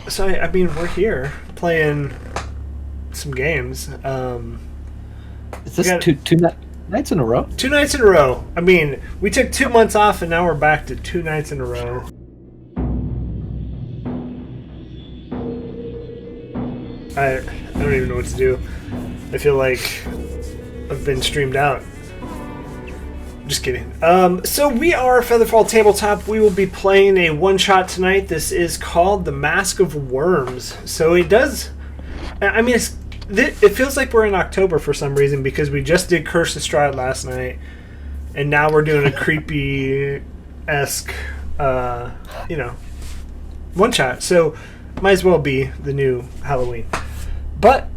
So I mean, we're here playing some games. Is We this got two nights in a row? 2 nights in a row. I mean, we took 2 months off, and now we're back to 2 nights in a row. I don't even know what to do. I feel like I've been streamed out. Just kidding. So we are FeatherFall Tabletop. We will be playing a one-shot tonight. This is called the Masque of Worms. So it does... I mean, it feels like we're in October for some reason because we just did Curse of Strahd last night, and now we're doing a creepy-esque, one-shot. So might as well be the new Halloween. But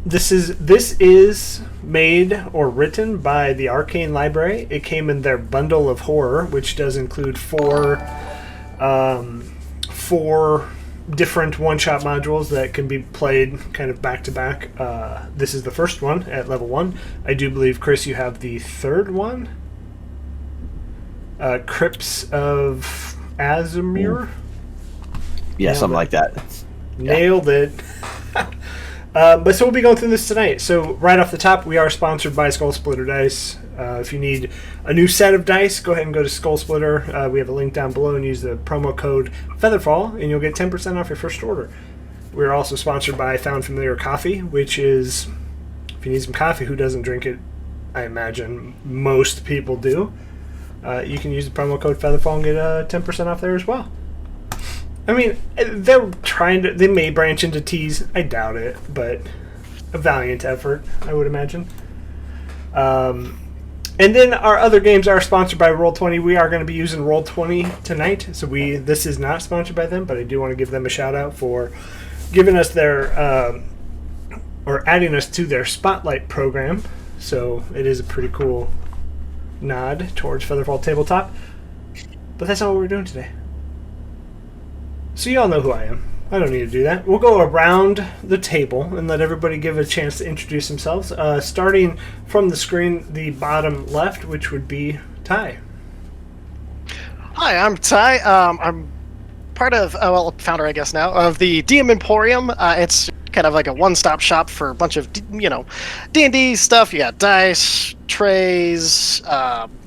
this is made or written by the Arcane library. It came in their bundle of horror, which does include four different one-shot modules that can be played kind of back-to-back. This is the first one at level 1. I do believe, Chris, you have the third one. Crypts of Azimir? Yeah, something like that. Nailed it. But so we'll be going through this tonight. So right off the top, we are sponsored by Skull Splitter Dice. If you need a new set of dice, go ahead and go to Skull Splitter. We have a link down below and use the promo code FeatherFall, and you'll get 10% off your first order. We're also sponsored by Found Familiar Coffee, which is, if you need some coffee, who doesn't drink it? I imagine most people do. You can use the promo code FeatherFall and get 10% off there as well. I mean, they may branch into teas. I doubt it, but a valiant effort, I would imagine. And then our other games are sponsored by Roll20. We are going to be using Roll20 tonight. So this is not sponsored by them, but I do want to give them a shout out for giving us their, or adding us to their Spotlight program. So it is a pretty cool nod towards FeatherFall Tabletop. But that's not what we're doing today. So you all know who I am. I don't need to do that. We'll go around the table and let everybody give a chance to introduce themselves. Starting from the screen, the bottom left, which would be Ty. Hi, I'm Ty. I'm part of, founder, I guess now, of the DM Emporium. It's kind of like a one-stop shop for a bunch of, D&D stuff. You got dice, trays,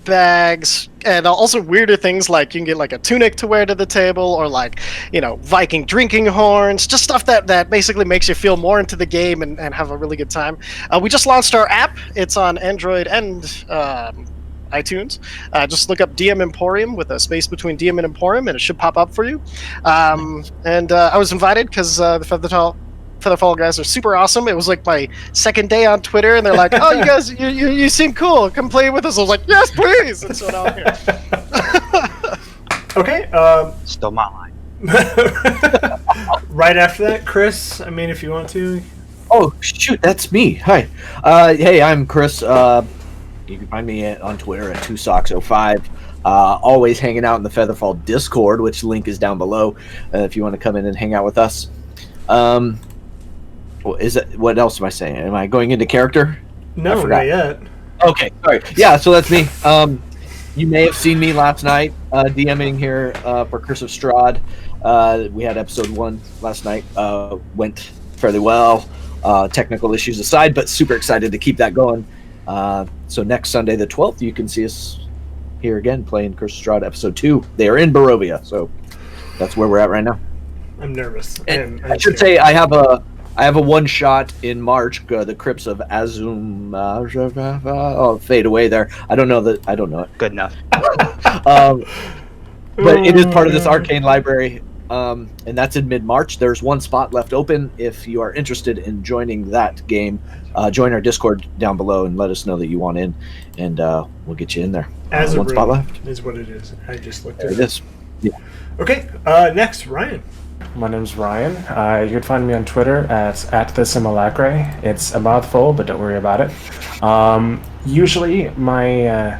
bags, and also weirder things like you can get like a tunic to wear to the table, or like, Viking drinking horns, just stuff that basically makes you feel more into the game and have a really good time. We just launched our app. It's on Android and iTunes. Just look up DM Emporium with a space between DM and Emporium, and it should pop up for you. And I was invited because the FeatherFall guys are super awesome. It was like my second day on Twitter, and they're like, "Oh, you guys, you seem cool. Come play with us." I was like, "Yes, please!" And so now I'm here. Okay. Still my line. Right after that, Chris. I mean, if you want to. Oh, shoot, that's me. Hi. Hey, I'm Chris. You can find me on Twitter at 2socks05. Always hanging out in the FeatherFall Discord, which link is down below if you want to come in and hang out with us. What else am I saying? Am I going into character? No, not yet. Okay, sorry. Yeah, so that's me. You may have seen me last night DMing here for Curse of Strahd. We had episode 1 last night. Went fairly well, technical issues aside, but super excited to keep that going. So next Sunday, the 12th, you can see us here again playing Curse of Strahd episode 2. They are in Barovia, so that's where we're at right now. I'm nervous. I should say I have a one shot in March, the Crypts of Azum. I'll fade away there. I don't know it. Good enough. But it is part of this Arcane library, and that's in mid-March. There's one spot left open. If you are interested in joining that game, join our Discord down below and let us know that you want in, and we'll get you in there. One spot left is what it is. I just looked at it. It is. Yeah. Okay. Next, Ryan. My name's Ryan. You can find me on Twitter at the Simulacre. It's a mouthful, but don't worry about it. Usually, my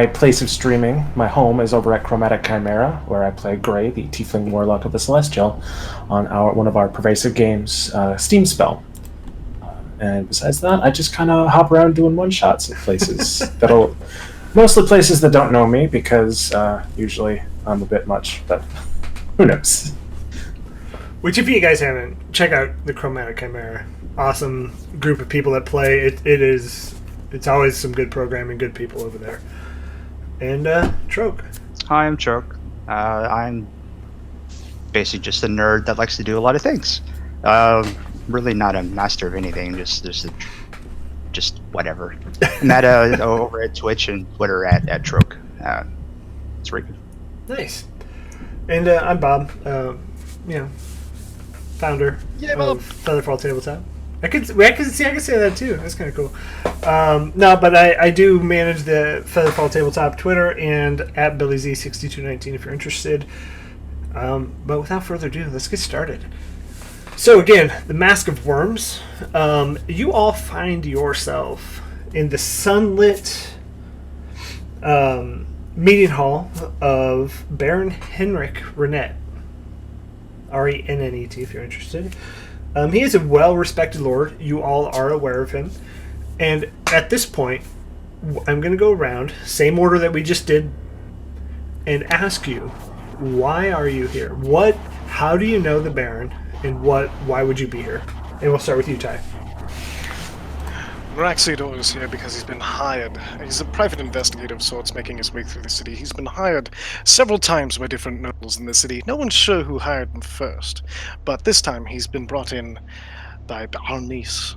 place of streaming, my home, is over at Chromatic Chimera, where I play Grey, the Tiefling Warlock of the Celestial, on one of our pervasive games, Steam Spell. And besides that, I just kind of hop around doing one-shots at places mostly places that don't know me, because usually I'm a bit much, but who knows? Which, if you guys haven't, check out the Chromatic Chimera. Awesome group of people that play. It's always some good programming, good people over there. And Troke. Hi, I'm Choke. I'm basically just a nerd that likes to do a lot of things. Really not a master of anything. Just whatever. And that over at Twitch and Twitter at Troke. It's very good. Nice. And I'm Bob. Founder of FeatherFall Tabletop. I can say that too. That's kind of cool. No, but I do manage the FeatherFall Tabletop Twitter and at BillyZ6219 if you're interested. But without further ado, let's get started. So again, the Masque of Worms. You all find yourself in the sunlit meeting hall of Baron Henrik Rennet. Rennet if you're interested. He is a well-respected lord. You all are aware of him. And at this point, I'm going to go around, same order that we just did, and ask you, why are you here? How do you know the Baron, and why would you be here? And we'll start with you, Ty. Maraxidor is here because he's been hired. He's a private investigator of sorts making his way through the city. He's been hired several times by different nobles in the city. No one's sure who hired him first, but this time he's been brought in by our niece.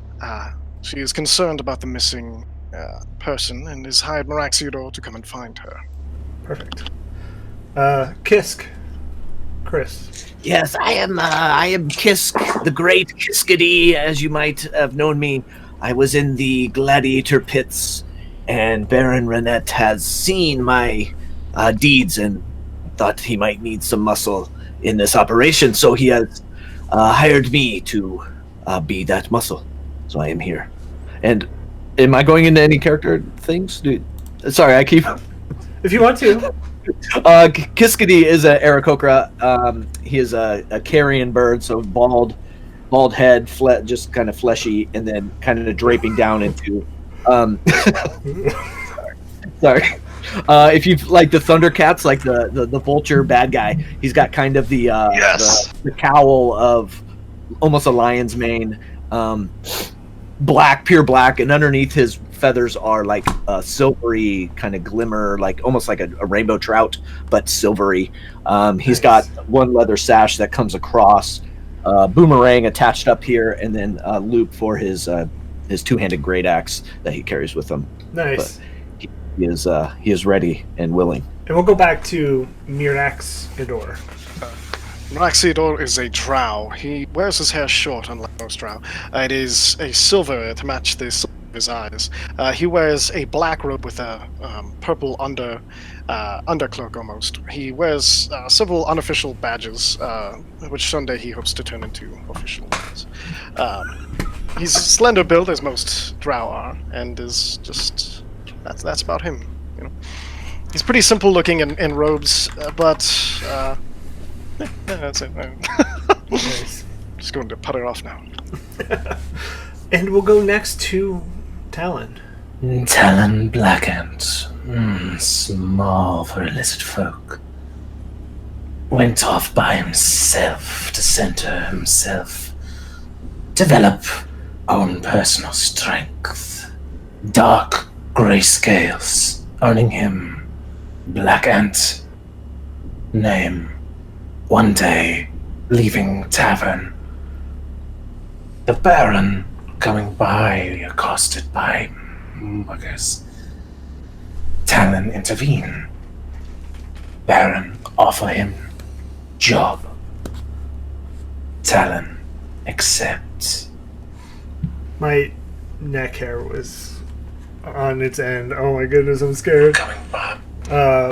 She is concerned about the missing person and has hired Maraxidor to come and find her. Perfect. Kisk. Chris. Yes, I am Kisk, the great Kiskady, as you might have known me. I was in the gladiator pits, and Baron Rennet has seen my deeds and thought he might need some muscle in this operation, so he has hired me to be that muscle. So I am here. And am I going into any character things? Sorry, I keep... If you want to. Kiskady is a Aarakocra. He is a carrion bird, so bald head, just kind of fleshy, and then kind of draping down into. Sorry. If you like the Thundercats, like the vulture bad guy, he's got kind of the cowl of almost a lion's mane, pure black, and underneath his feathers are like a silvery kind of glimmer, like almost like a rainbow trout, but silvery. He's got one leather sash that comes across. Boomerang attached up here, and then a loop for his two-handed great axe that he carries with him. Nice. But he is ready and willing. And we'll go back to Miraxidor. Maraxidor is a drow. He wears his hair short, unlike most drow. It is a silver to match the silver of his eyes. He wears a black robe with a purple undercloak almost. He wears several unofficial badges, which someday he hopes to turn into official ones. He's slender build, as most drow are, and is just that's about him. You know, he's pretty simple looking in robes, but yeah, that's it. Nice. Just going to put it off now. And we'll go next to Talon. Talon Blackhand, small for illicit folk, went off by himself to center himself, develop own personal strength, dark grey scales, earning him Black Ant. Name, one day, leaving tavern, the Baron coming by, accosted by muggers. Talon intervene. Baron offer him job. Talon accept. My neck hair was on its end. Oh my goodness, I'm scared. Coming by. All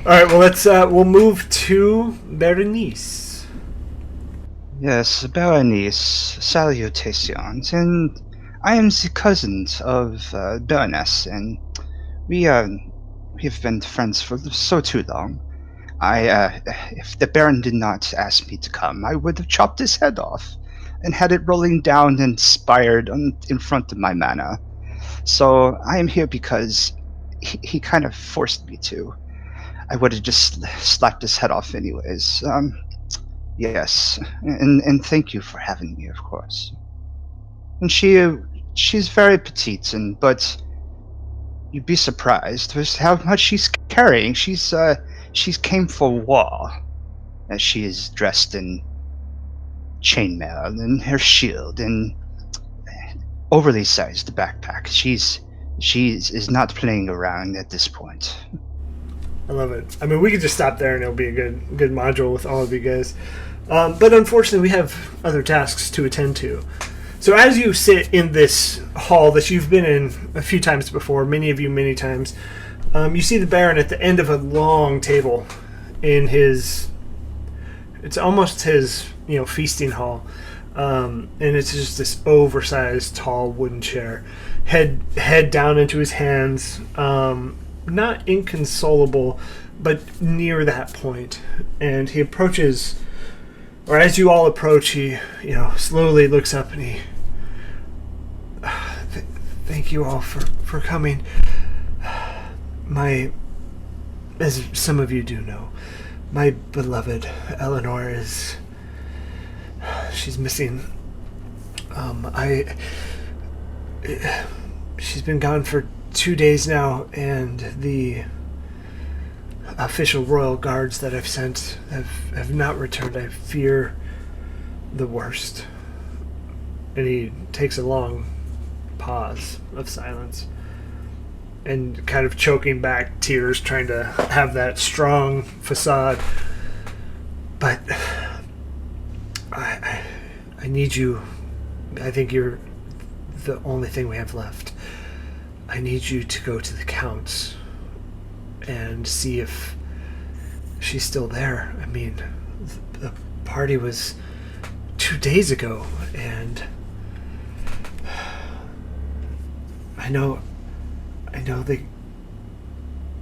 right, well we'll move to Berenice. Yes, Berenice, salutations, and I am the cousin of Baroness, and we have been friends for so too long. If the Baron did not ask me to come, I would have chopped his head off and had it rolling down and spired in front of my manor. So I am here because he kind of forced me to. I would have just slapped his head off anyways. Yes, and thank you for having me, of course. And she's very petite, but you'd be surprised with how much she's carrying. She's came for war, as she is dressed in chainmail and her shield and overly sized backpack. She is not playing around at this point. I love it. I mean, we could just stop there and it'll be a good module with all of you guys. But unfortunately, we have other tasks to attend to. So as you sit in this hall that you've been in a few times before, many of you many times, you see the Baron at the end of a long table in his... It's almost his, feasting hall. And it's just this oversized, tall wooden chair. Head down into his hands. Not inconsolable, but near that point. And he approaches... Or as you all approach, he, slowly looks up and he... Thank you all for coming. As some of you do know, my beloved Eleanor she's missing. She's been gone for 2 days now, and the official royal guards that I've sent have not returned. I fear the worst. And he takes a long pause of silence and kind of choking back tears, trying to have that strong facade. But I need you. I think you're the only thing we have left. I need you to go to the Count's and see if she's still there. I mean, the party was 2 days ago, and I know they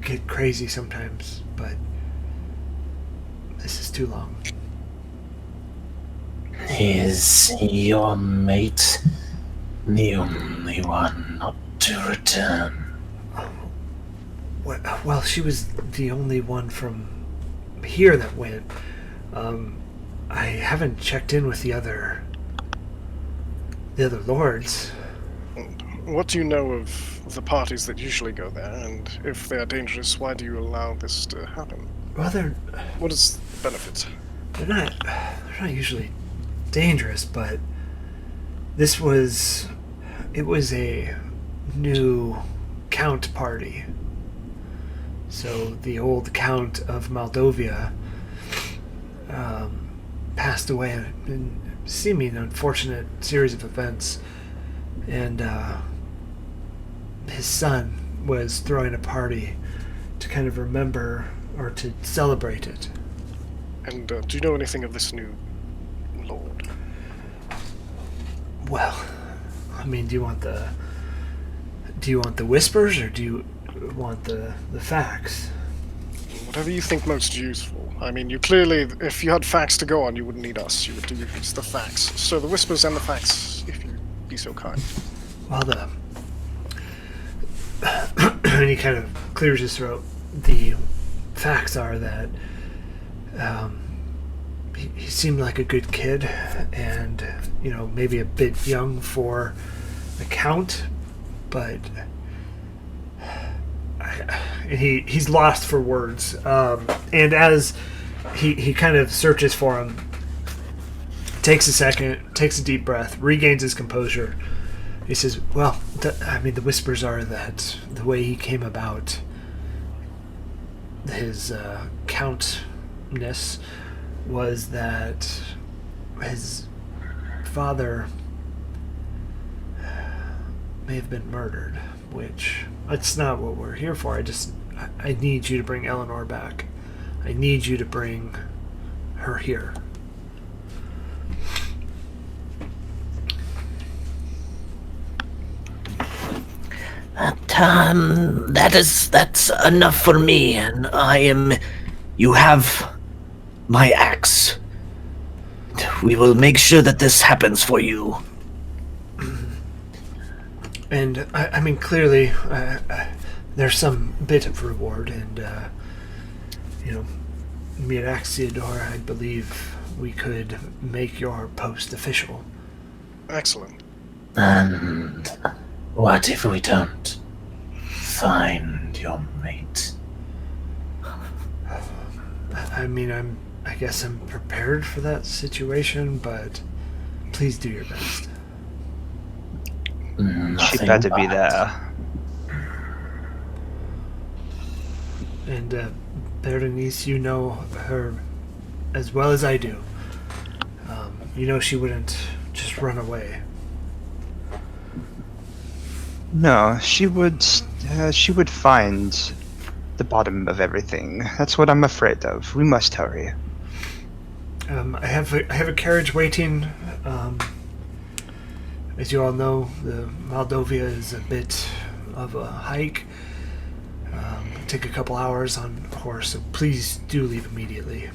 get crazy sometimes, but this is too long. Is your mate the only one not to return? Well, she was the only one from here that went. I haven't checked in with the other lords. What do you know of the parties that usually go there, and if they are dangerous, why do you allow this to happen? Well, What is the benefit? They're not usually dangerous, but it was a new Count party. So the old Count of Moldova passed away in a seeming unfortunate series of events, and his son was throwing a party to kind of remember or to celebrate it. And do you know anything of this new lord? Well, I mean, do you want the whispers, or do you want the facts? Whatever you think most useful. I mean, you clearly, if you had facts to go on, you wouldn't need us. You would use the facts. So the whispers and the facts, if you'd be so kind. Well, and he kind of clears his throat. The facts are that he seemed like a good kid, and maybe a bit young for the Count, but he's lost for words. And as he kind of searches for him, takes a second, takes a deep breath, regains his composure. He says, well, the whispers are that the way he came about, his countness, was that his father may have been murdered, which that's not what we're here for. I need you to bring Eleanor back. I need you to bring her here. That's enough for me, and you have my axe. We will make sure that this happens for you. And I mean, clearly, there's some bit of reward, and Miraxiador, I believe, we could make your post official. Excellent. And what if we don't find your mate? I mean, I guess I'm prepared for that situation, but please do your best. She Nothing better be but- there. And Berenice, you know her as well as I do. You know she wouldn't just run away. No, she would find the bottom of everything. That's what I'm afraid of. We must hurry. I have a carriage waiting. As you all know, the Moldova is a bit of a hike. Take a couple hours on horse, so please do leave immediately.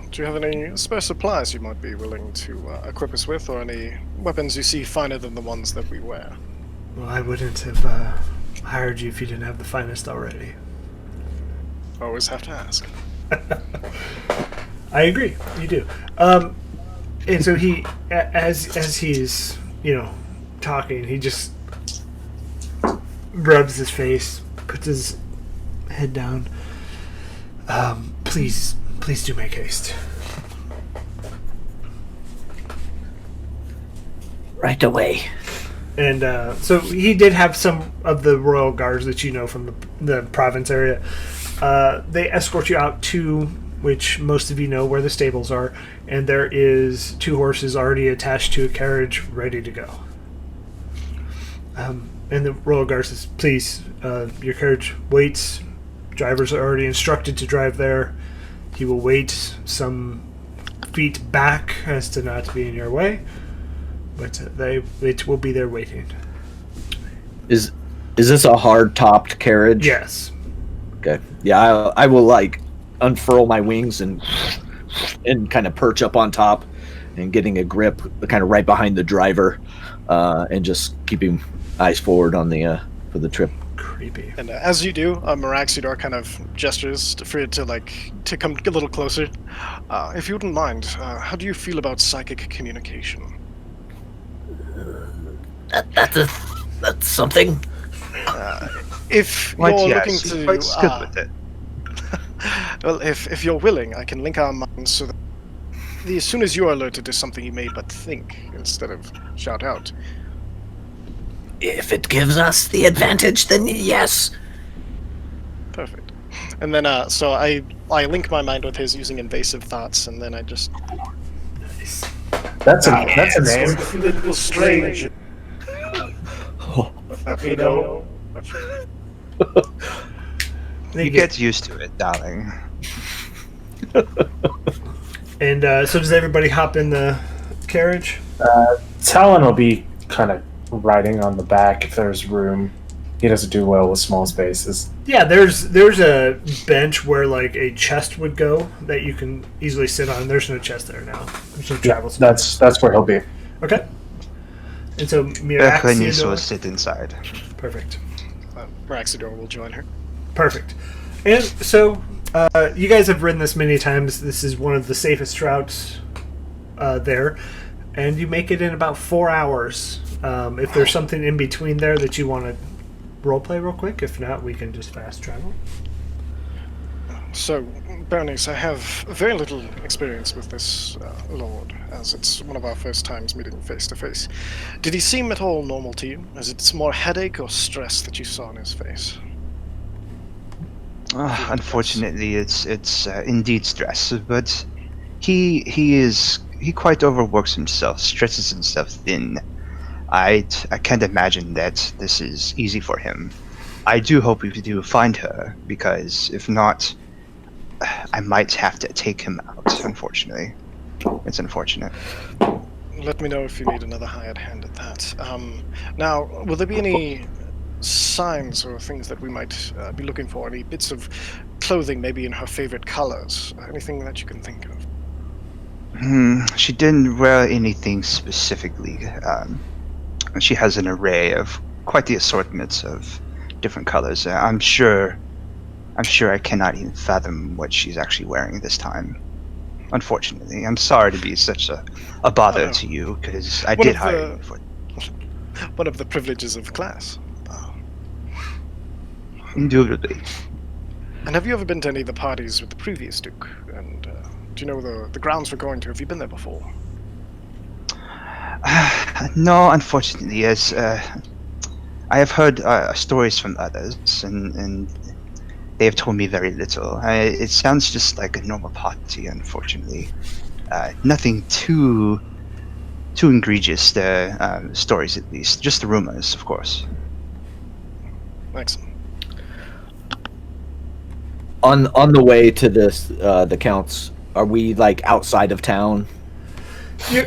Do you have any spare supplies you might be willing to equip us with, or any weapons you see finer than the ones that we wear? Well, I wouldn't have hired you if you didn't have the finest already. Always have to ask. I agree, you do. And so he, as he's, talking, he just rubs his face, puts his head down. Please do make haste. Right away. And so he did have some of the royal guards that you know from the province area. They escort you out to, which most of you know where the stables are, and there is 2 horses already attached to a carriage ready to go. And the royal guard says, please, your carriage waits. Drivers are already instructed to drive there. He will wait some feet back as to not to be in your way, but it will be there waiting. Is this a hard-topped carriage? Yes. Okay. Yeah, I will unfurl my wings and kind of perch up on top and getting a grip kind of right behind the driver, and just keeping eyes forward on the for the trip. Creepy. And as you do, Maraxidor kind of gestures for you to come a little closer. If you wouldn't mind, how do you feel about psychic communication? That's something. If Right, you're yes, looking to, quite good with it. well, if you're willing, I can link our minds so that as soon as you are alerted to something, you may but think instead of shout out. If it gives us the advantage, then yes. Perfect. And then, so I link my mind with his using invasive thoughts, and then I just Nice. That's a name. Little strange. Let me know. You get used to it, darling. And so does everybody hop in the carriage? Talon will be kind of riding on the back if there's room. He doesn't do well with small spaces. Yeah, there's a bench where a chest would go that you can easily sit on. There's no chest there now. There's no travel space. That's where he'll be. Okay. And so Berenice will Miraxidor. sit inside. Perfect. Maraxidor will join her. Perfect. And so you guys have ridden this many times. This is one of the safest routes there, and you make it in about 4 hours. If there's something in between there that you want to roleplay real quick, if not, we can just fast travel. So, Bernice, I have very little experience with this lord, as it's one of our first times meeting face to face. Did he seem at all normal to you? Is it more headache or stress that you saw on his face? Unfortunately, it's indeed stress, but he quite overworks himself, stretches himself thin. I can't imagine that this is easy for him. I do hope we do find her, because if not, I might have to take him out, unfortunately. It's unfortunate. Let me know if you need another hired hand at that. Now, will there be any signs or things that we might be looking for? Any bits of clothing, maybe in her favorite colors? Anything that you can think of? She didn't wear anything specifically. She has an array of quite the assortment of different colors. I'm sure I cannot even fathom what she's actually wearing this time. unfortunately. I'm sorry to be such a bother to you, because I One did of hire the- you for it. One of the privileges of class. Indubitably. And have you ever been to any of the parties with the previous Duke? And do you know the grounds we're going to? Have you been there before? No, unfortunately, yes. I have heard stories from others, and they have told me very little. It sounds just like a normal party, unfortunately. Nothing too egregious. The stories, at least, just the rumors, of course. Excellent. On the way to this, the counts, are we like outside of town?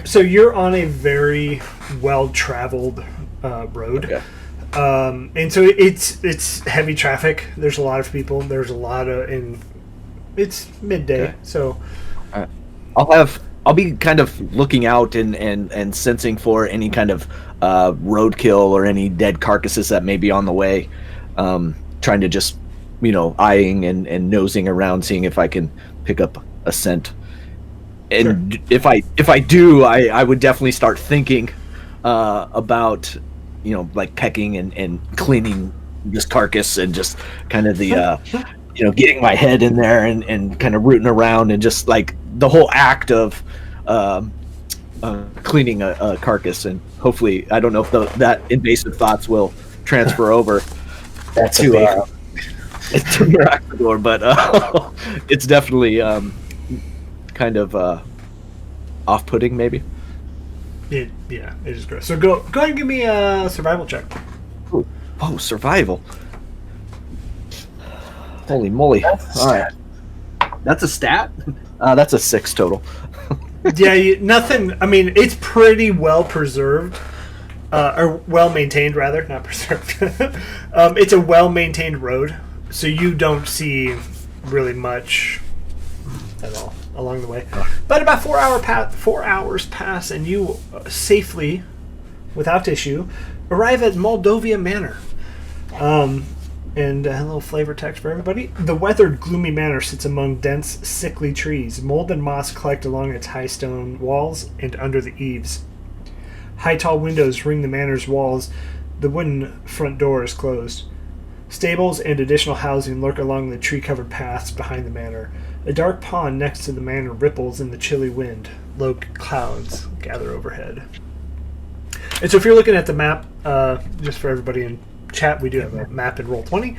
So you're on a very well-traveled road. Okay. And so it's heavy traffic. There's a lot of people. There's a lot of it's midday, Okay. so I'll be kind of looking out and sensing for any kind of roadkill or any dead carcasses that may be on the way. Trying to just, eyeing and nosing around, seeing if I can pick up a scent. And if I do, I would definitely start thinking about, like pecking and cleaning this carcass, and just kind of the getting my head in there and kind of rooting around, and just like the whole act of cleaning a carcass. And hopefully, I don't know if that invasive thoughts will transfer over That's to a to Miraculor, but it's definitely kind of off-putting, maybe. it is gross. So go ahead and give me a survival check. Oh, survival! Holy moly! All right, that's a stat. That's a 6 total. Yeah, nothing. I mean, it's pretty well preserved, or well maintained, rather, not preserved. It's a well maintained road, so you don't see really much at all along the way. But about 4 hours pass, and you safely, without issue, arrive at Moldova Manor. And a little flavor text for everybody. The weathered, gloomy manor sits among dense, sickly trees. Mold and moss collect along its high stone walls and under the eaves. High, tall windows ring the manor's walls. The wooden front door is closed. Stables and additional housing lurk along the tree-covered paths behind the manor. A dark pond next to the manor ripples in the chilly wind. Low clouds gather overhead. And so if you're looking at the map, just for everybody in chat, we do have a map in Roll20.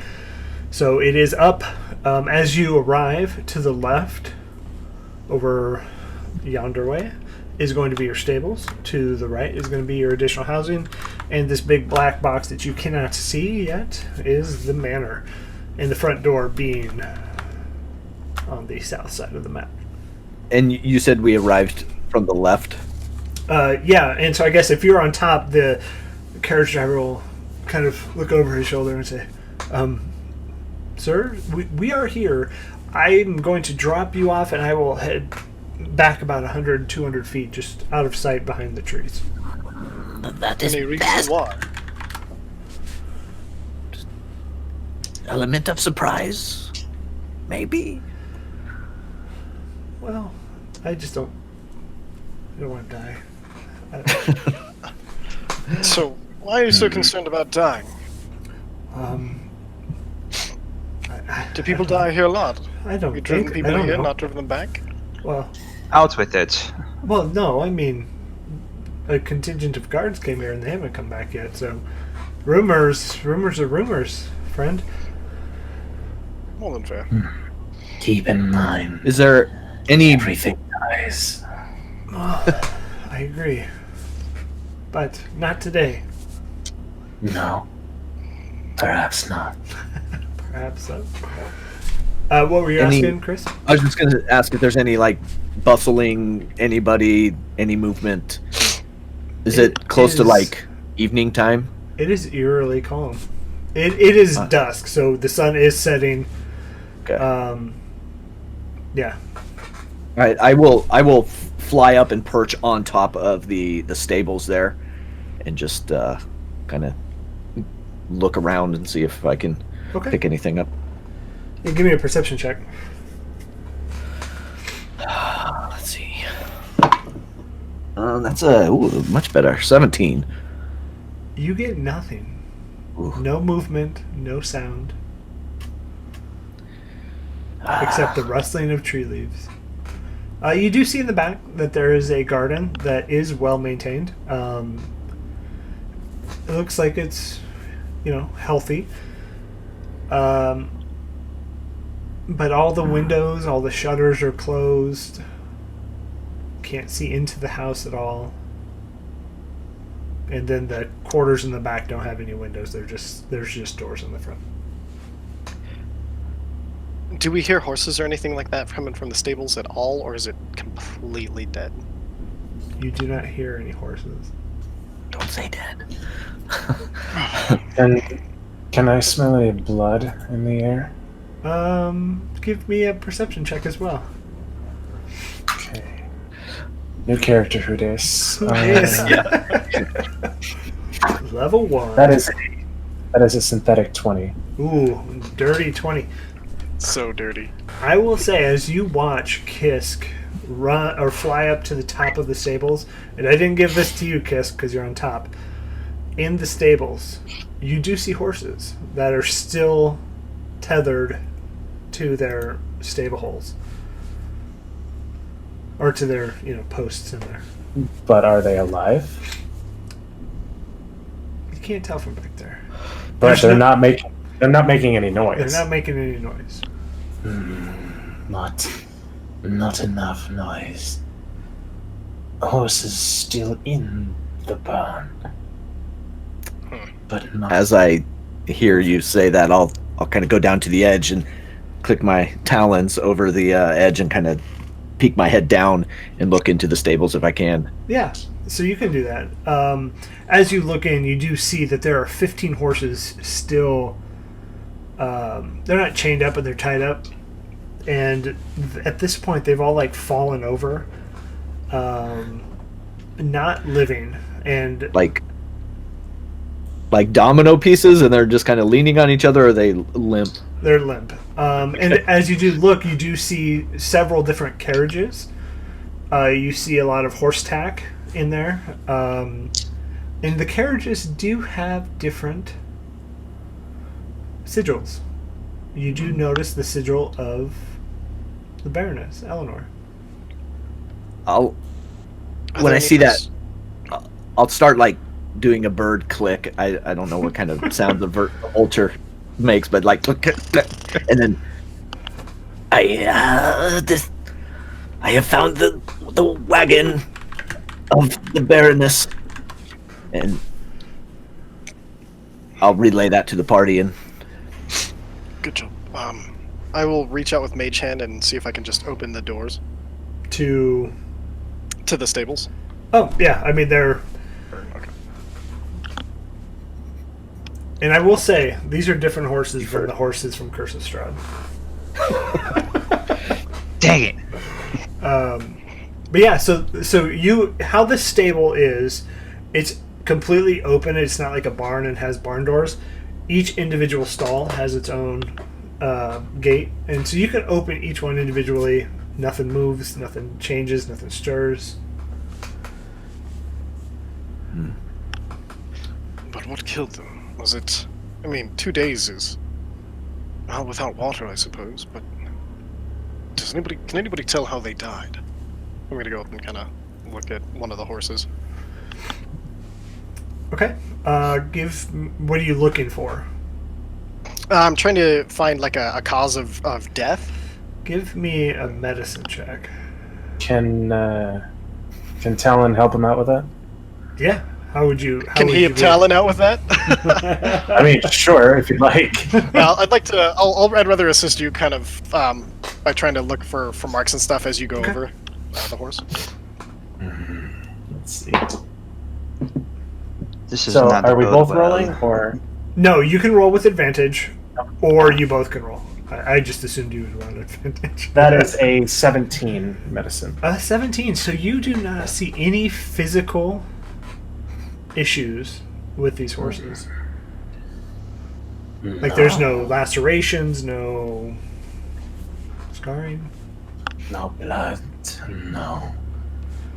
So it is up as you arrive. To the left, over yonder way, is going to be your stables. To the right is going to be your additional housing. And this big black box that you cannot see yet is the manor. And the front door being on the south side of the map. And you said we arrived from the left? Yeah, and so I guess if you're on top, the carriage driver will kind of look over his shoulder and say, sir, we are here. I'm going to drop you off, and I will head back about 100, 200 feet, just out of sight behind the trees. That is Any reason best. why? Element of surprise, maybe. Well, I don't want to die. So, why are you so concerned about dying? Do people die here a lot? I don't You driven think. people I don't here, know. not driven them back? Well, Out with it. no, I mean, a contingent of guards came here and they haven't come back yet, so rumors are rumors, friend. More than fair. Keep in mind, Is there any... everything dies. I agree. But not today. No. Perhaps not. Perhaps so. What were you asking, Chris? I was just going to ask if there's any, like, bustling, anybody, any movement. Is it close to, is- like, evening time? It is eerily calm. It is dusk, so the sun is setting. Okay. Yeah. All right, I will fly up and perch on top of the stables there, and just kind of look around and see if I can Okay. pick anything up. Yeah, give me a perception check. That's a much better 17. You get nothing. Ooh. No movement, no sound. Except the rustling of tree leaves. You do see in the back that there is a garden that is well maintained. It looks like it's, healthy. But all the windows, all the shutters are closed. Can't see into the house at all. And then the quarters in the back don't have any windows. There's just doors in the front. Do we hear horses or anything like that coming from the stables at all, or is it completely dead? You do not hear any horses. Don't say dead. Can I smell any blood in the air? Give me a perception check as well. Okay. New character who dis. Level 1. That is a synthetic 20. Ooh, dirty 20. So dirty. I will say, as you watch Kisk run or fly up to the top of the stables, and I didn't give this to you, Kisk, because you're on top. In the stables, you do see horses that are still tethered to their stable holes. Or to their, posts in there. But are they alive? You can't tell from back there. But they're not making any noise. They're not making any noise. Not enough noise. Horses still in the barn. But not. As I hear you say that, I'll kind of go down to the edge and click my talons over the edge and kind of peek my head down and look into the stables if I can. Yeah, so you can do that. As you look in, you do see that there are 15 horses still. They're not chained up, but they're tied up. And at this point, they've all fallen over, not living, and like domino pieces, and they're just kind of leaning on each other. Or are they limp? They're limp. And as you do look, you do see several different carriages. You see a lot of horse tack in there. And the carriages do have different sigils. You do notice the sigil of the Baroness, Eleanor. When I see that, I'll start doing a bird click. I don't know what kind of sound the vulture makes, but and then I have found the wagon of the Baroness, and I'll relay that to the party. And Good job. I will reach out with Mage Hand and see if I can just open the doors To the stables. Oh, yeah, I mean, they're... Okay. And I will say, these are different horses from the horses from Curse of Strahd. Dang it. But yeah, so how this stable is, it's completely open. It's not like a barn and has barn doors. Each individual stall has its own gate, and so you can open each one individually. Nothing moves, nothing changes, nothing stirs. But what killed them? Was it... 2 days is... Well, without water, I suppose, but... Can anybody tell how they died? I'm gonna go up and kind of look at one of the horses. Okay. What are you looking for? I'm trying to find a cause of death. Give me a medicine check. Can Talon help him out with that? Yeah. Can he have Talon out with that? I mean, sure, if you'd like. Well, I'd like to. I'd rather assist you, kind of, by trying to look for marks and stuff as you go over the horse. Let's see. This is So, not are we the both boat rolling, well. or No, you can roll with advantage, or you both can roll. I just assumed you would roll advantage. that is a 17 medicine? 17. So you do not see any physical issues with these horses. There's no lacerations, no scarring. No blood. No.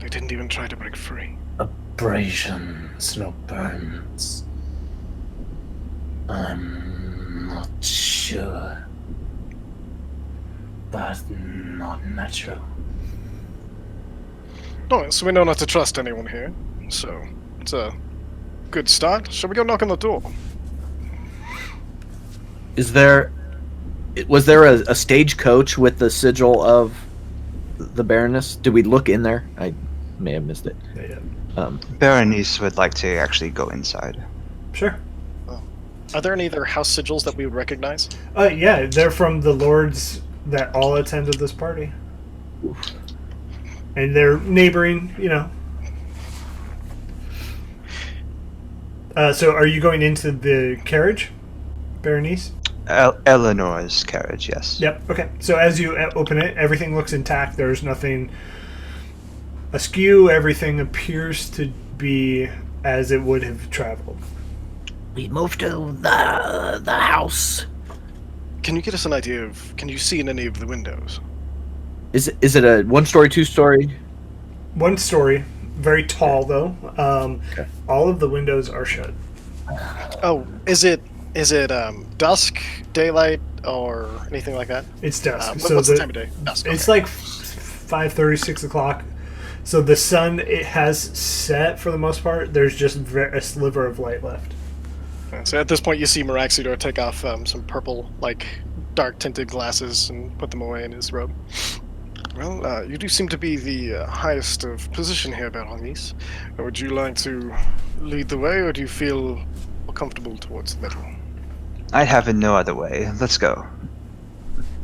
They didn't even try to break free. Abrasions, no burns. I'm not sure. But not natural. Oh, so we know not to trust anyone here. So, it's a good start. Shall we go knock on the door? Was there a stagecoach with the sigil of the Baroness? Did we look in there? I may have missed it. Yeah. Berenice would like to actually go inside. Sure. Are there any other house sigils that we would recognize? Yeah, they're from the lords that all attended this party. And they're neighboring, So are you going into the carriage, Berenice? Eleanor's carriage, yes. Yep, okay. So as you open it, everything looks intact. There's nothing askew. Everything appears to be as it would have traveled. We moved to the house. Can you get us an idea of... Can you see in any of the windows? Is it a 1-story, 2-story? 1 story, very tall though. Okay. All of the windows are shut. Oh, is it dusk, daylight, or anything like that? It's dusk. What's the time of day? Dusk. It's okay. like 5:30, 6 o'clock. So the sun, it has set for the most part. There's just a sliver of light left. So at this point, you see Maraxidor take off some purple, dark tinted glasses and put them away in his robe. Well, you do seem to be the highest of position here, Berenice. Would you like to lead the way, or do you feel more comfortable towards the middle? I have it no other way. Let's go.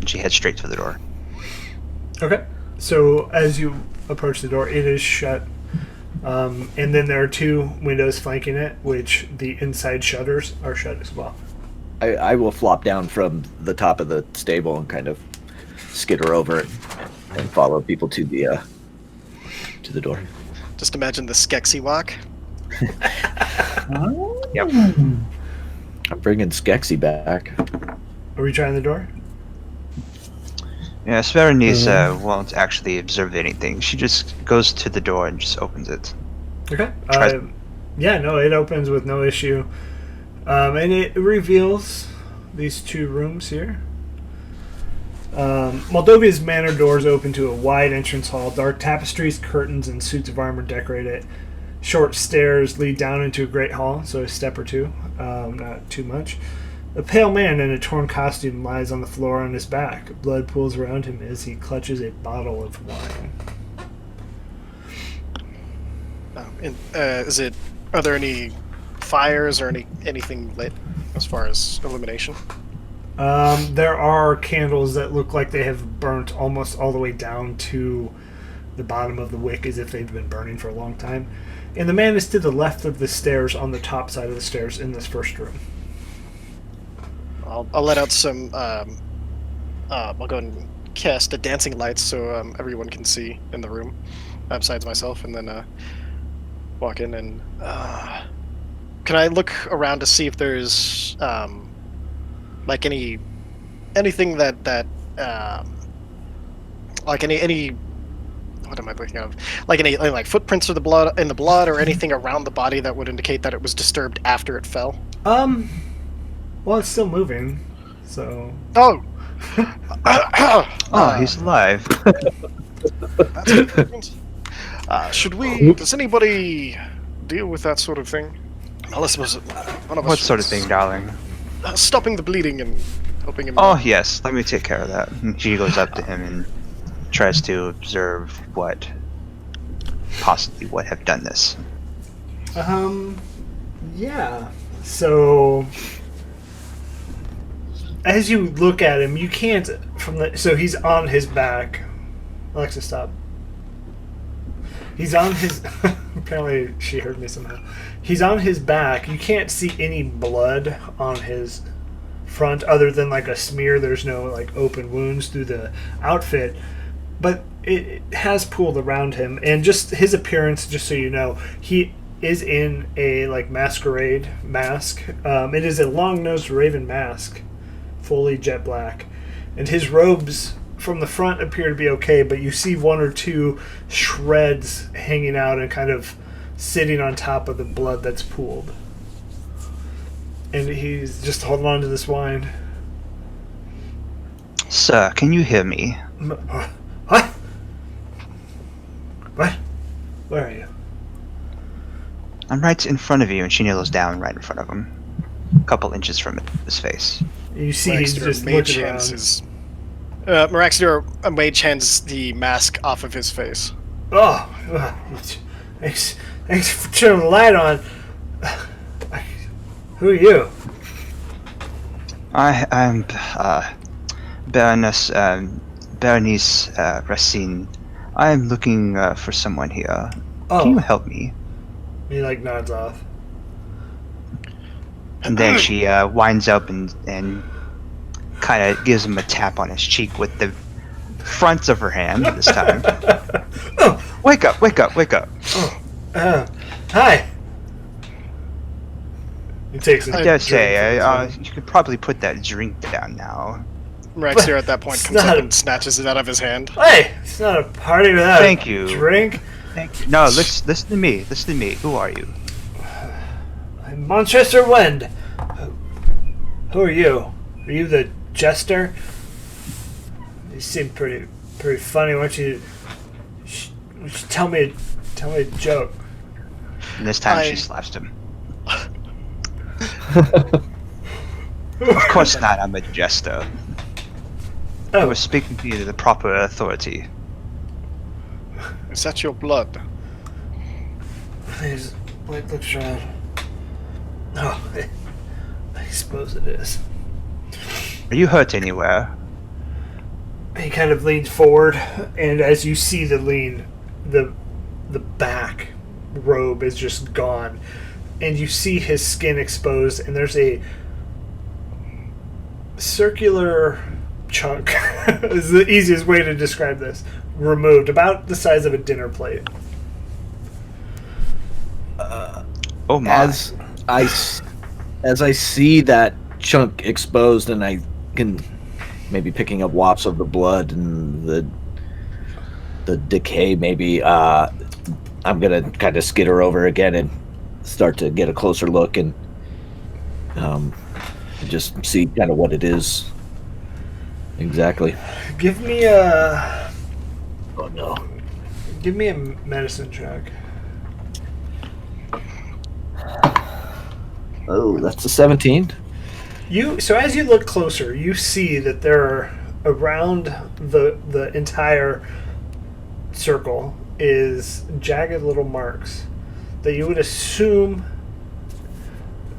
And she heads straight to the door. Okay. So as you approach the door, it is shut. And then there are 2 windows flanking it, which the inside shutters are shut as well. I will flop down from the top of the stable and kind of skitter over it and follow people to the door. Just imagine the Skeksis walk. Yep. I'm bringing Skeksis back. Are we trying the door? Yes, Berenice won't actually observe anything. She just goes to the door and just opens it. Okay. Tries- Yeah, no, it opens with no issue. And it reveals these 2 rooms here. Moldova's manor doors open to a wide entrance hall. Dark tapestries, curtains, and suits of armor decorate it. Short stairs lead down into a great hall, so a step or 2, not too much. A pale man in a torn costume lies on the floor on his back. Blood pools around him as he clutches a bottle of wine. Are there any fires or anything lit as far as illumination? There are candles that look like they have burnt almost all the way down to the bottom of the wick, as if they've been burning for a long time. And the man is to the left of the stairs, on the top side of the stairs in this first room. I'll let out some. I'll go and cast a dancing light so everyone can see in the room, besides myself, and then walk in and. Can I look around to see if there's anything that any what am I thinking of? Any footprints of the blood in the blood, or anything around the body that would indicate that it was disturbed after it fell? Well, it's still moving, so. Oh. He's alive. That's important. Should we? Does anybody deal with that sort of thing? Well, I suppose one of us. What sort of thing, darling? Stopping the bleeding and helping him. Oh, yes. Let me take care of that. And she goes up to him and tries to observe what have done this. Yeah. So, as you look at him, you can't so he's on his back. Alexa, stop. He's on his... Apparently she heard me somehow. He's on his back. You can't see any blood on his front other than a smear. There's no open wounds through the outfit. But it has pooled around him. And just his appearance, just so you know, he is in a masquerade mask. It is a long-nosed raven mask, fully jet black. And his robes from the front appear to be okay, but you see one or two shreds hanging out and kind of sitting on top of the blood that's pooled. And he's just holding on to this wine. Sir, can you hear me? What? What? Where are you? I'm right in front of you, and she kneels down right in front of him. A couple inches from his face. You see he's just mage looking hands around. his. Maraxidor mage hands the mask off of his face. Oh, thanks for turning the light on. Who are you? I'm Berenice Racine. I'm looking for someone here. Can you help me? He nods off. And then she winds up and kind of gives him a tap on his cheek with the front of her hand this time. Oh, Wake up, wake up, wake up. Hi. He takes I dare say, you could probably put that drink down now. Maraxidor at that point It's comes up not- and snatches it out of his hand. Hey, it's not a party without Thank a you. drink. Thank you. No, listen to me. Listen to me. Who are you? I'm Monchester Wend. Who are you? Are you the jester? You seem pretty funny. Why don't you tell me a joke? And this time I- she slaps him. Of course not, I'm a jester. I Oh, was speaking to you to the proper authority. Is that your blood? please, looks around. Oh, I suppose it is. Are you hurt anywhere? He kind of leans forward, and as you see the back robe is just gone, and you see his skin exposed, and there's a circular chunk is the easiest way to describe this, removed, about the size of a dinner plate. Oh my. As I see that chunk exposed, and I can maybe picking up wops of the blood and the decay, maybe I'm gonna kind of skitter over again and start to get a closer look and just see kind of what it is exactly. Give me a Oh no. medicine check. Oh, that's a 17. So as you look closer, you see that there are around the entire circle is jagged little marks that you would assume,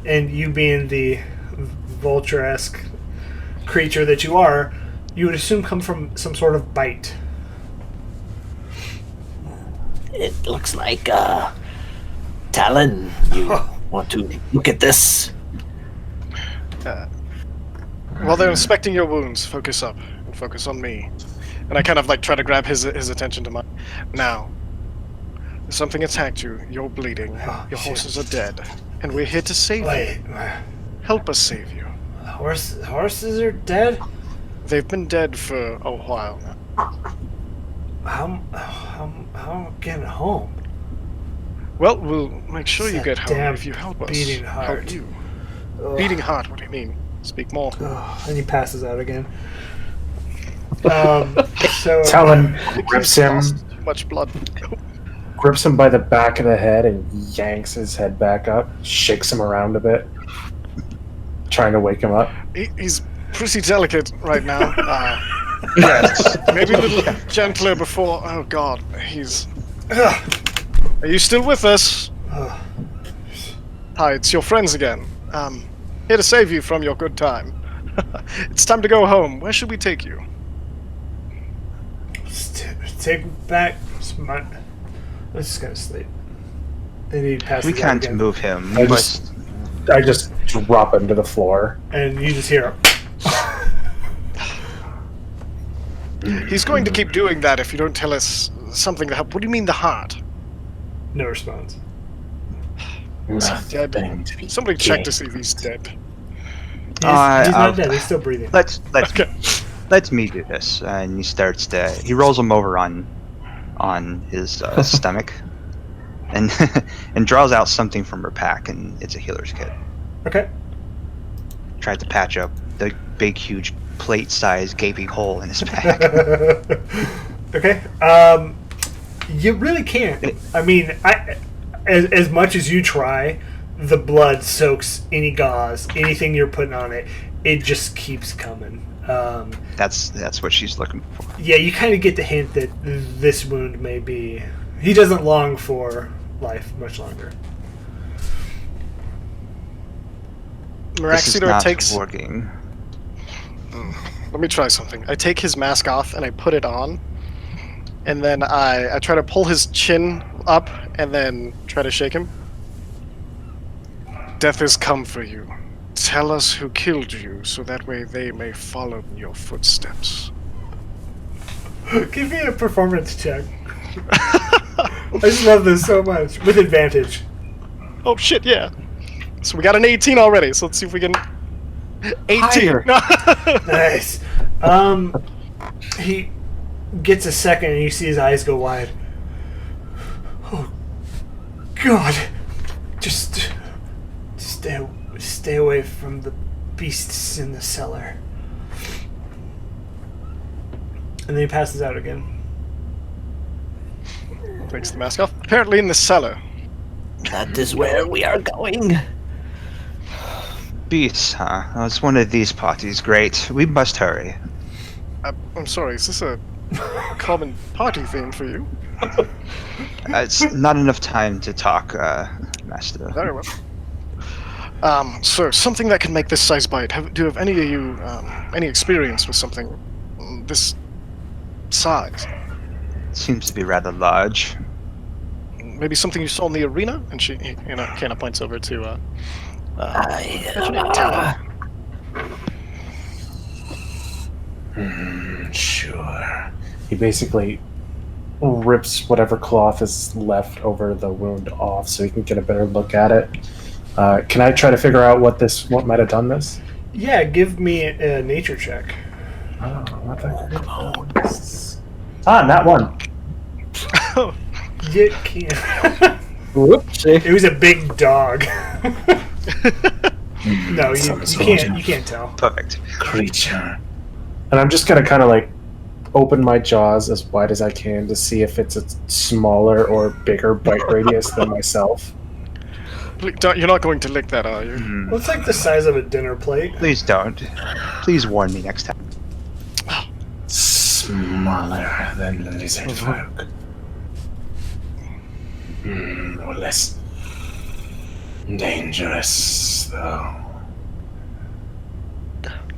and you being the vulture-esque creature that you are, you would assume come from some sort of bite. It looks like Talon. You want to look at this? While they're inspecting your wounds, focus up and focus on me. And I kind of try to grab his attention to mine. Now, something attacked you. You're bleeding. Oh, Your shit. horses are dead, and we're here to save you. Wait, Help us save you. horses are dead? They've been dead for a while now. How am I getting home? Well, we'll make sure you That get home damn if you help us. beating Help heart. you. Ugh. Beating heart. What do you mean? Speak more. And he passes out again. So Talon grips him, Lost too much blood. grips him by the back of the head and yanks his head back up, shakes him around a bit, trying to wake him up. He's pretty delicate right now. Yes. Maybe a little gentler before. Oh God, he's. Are you still with us? Hi, it's your friends again. Here to save you from your good time. It's time to go home. Where should we take you? take back. Let's just gotta sleep. And he passes We out can't again. move him. I We just- must. I just drop him to the floor. And you just hear him. He's going to keep doing that if you don't tell us something to help. What do you mean the heart? No response. Dead. Nothing to be Somebody check gained. to see if he's dead. He's not dead. He's still breathing. Let's Okay. let me do this. And he starts to, he rolls him over on his stomach, and and draws out something from her pack, and it's a healer's kit. Okay. Tried to patch up the big, huge plate-sized gaping hole in his pack. Okay. You really can't. I mean, as much as you try, the blood soaks any gauze, anything you're putting on it. It just keeps coming. That's what she's looking for. Yeah, you kind of get the hint that this wound may be... He doesn't long for life much longer. This is Maraxidor not takes... working. Let me try something. I take his mask off and I put it on, and then I try to pull his chin up and then try to shake him. Death has come for you. Tell us who killed you, so that way they may follow in your footsteps. Give me a performance check. I just love this so much. With advantage. Oh shit, yeah. So we got an 18 already, so let's see if we can... 18! Nice. He gets a second and you see his eyes go wide. Oh, God. Just stay away from the beasts in the cellar. And then he passes out again. Takes the mask off. Apparently in the cellar. That is where we are going. Beasts, huh? Oh, it's one of these parties. Great. We must hurry. I'm sorry, is this a common party theme for you? It's not enough time to talk, Master. Very well. Sir, something that can make this size bite. Do you have any of you any experience with something this size? Seems to be rather large. Maybe something you saw in the arena? And she, kind of points over to Sure. He basically rips whatever cloth is left over the wound off so he can get a better look at it. Can I try to figure out what might have done this? Yeah, give me a nature check. Oh, what the not one. You can't. Whoopsie. It was a big dog. No, you can't tell. Perfect. Creature. And I'm just gonna kind of like open my jaws as wide as I can to see if it's a smaller or bigger bite radius than myself. You're not going to lick that, are you? Well, it's like the size of a dinner plate. Please don't. Please warn me next time. Smaller than lizard folk. No less dangerous, though.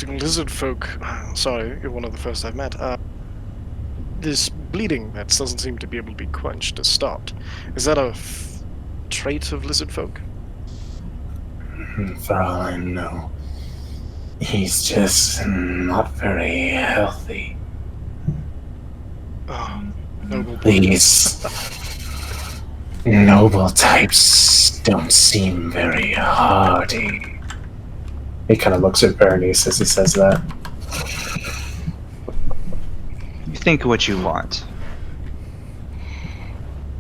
Lizard folk. Sorry, you're one of the first I've met. This bleeding that doesn't seem to be able to be quenched has stopped. Is that a trait of lizard folk? For all I know, he's just not very healthy. Oh, noble. These noble types don't seem very hardy. He kind of looks at Berenice as he says that. You think what you want.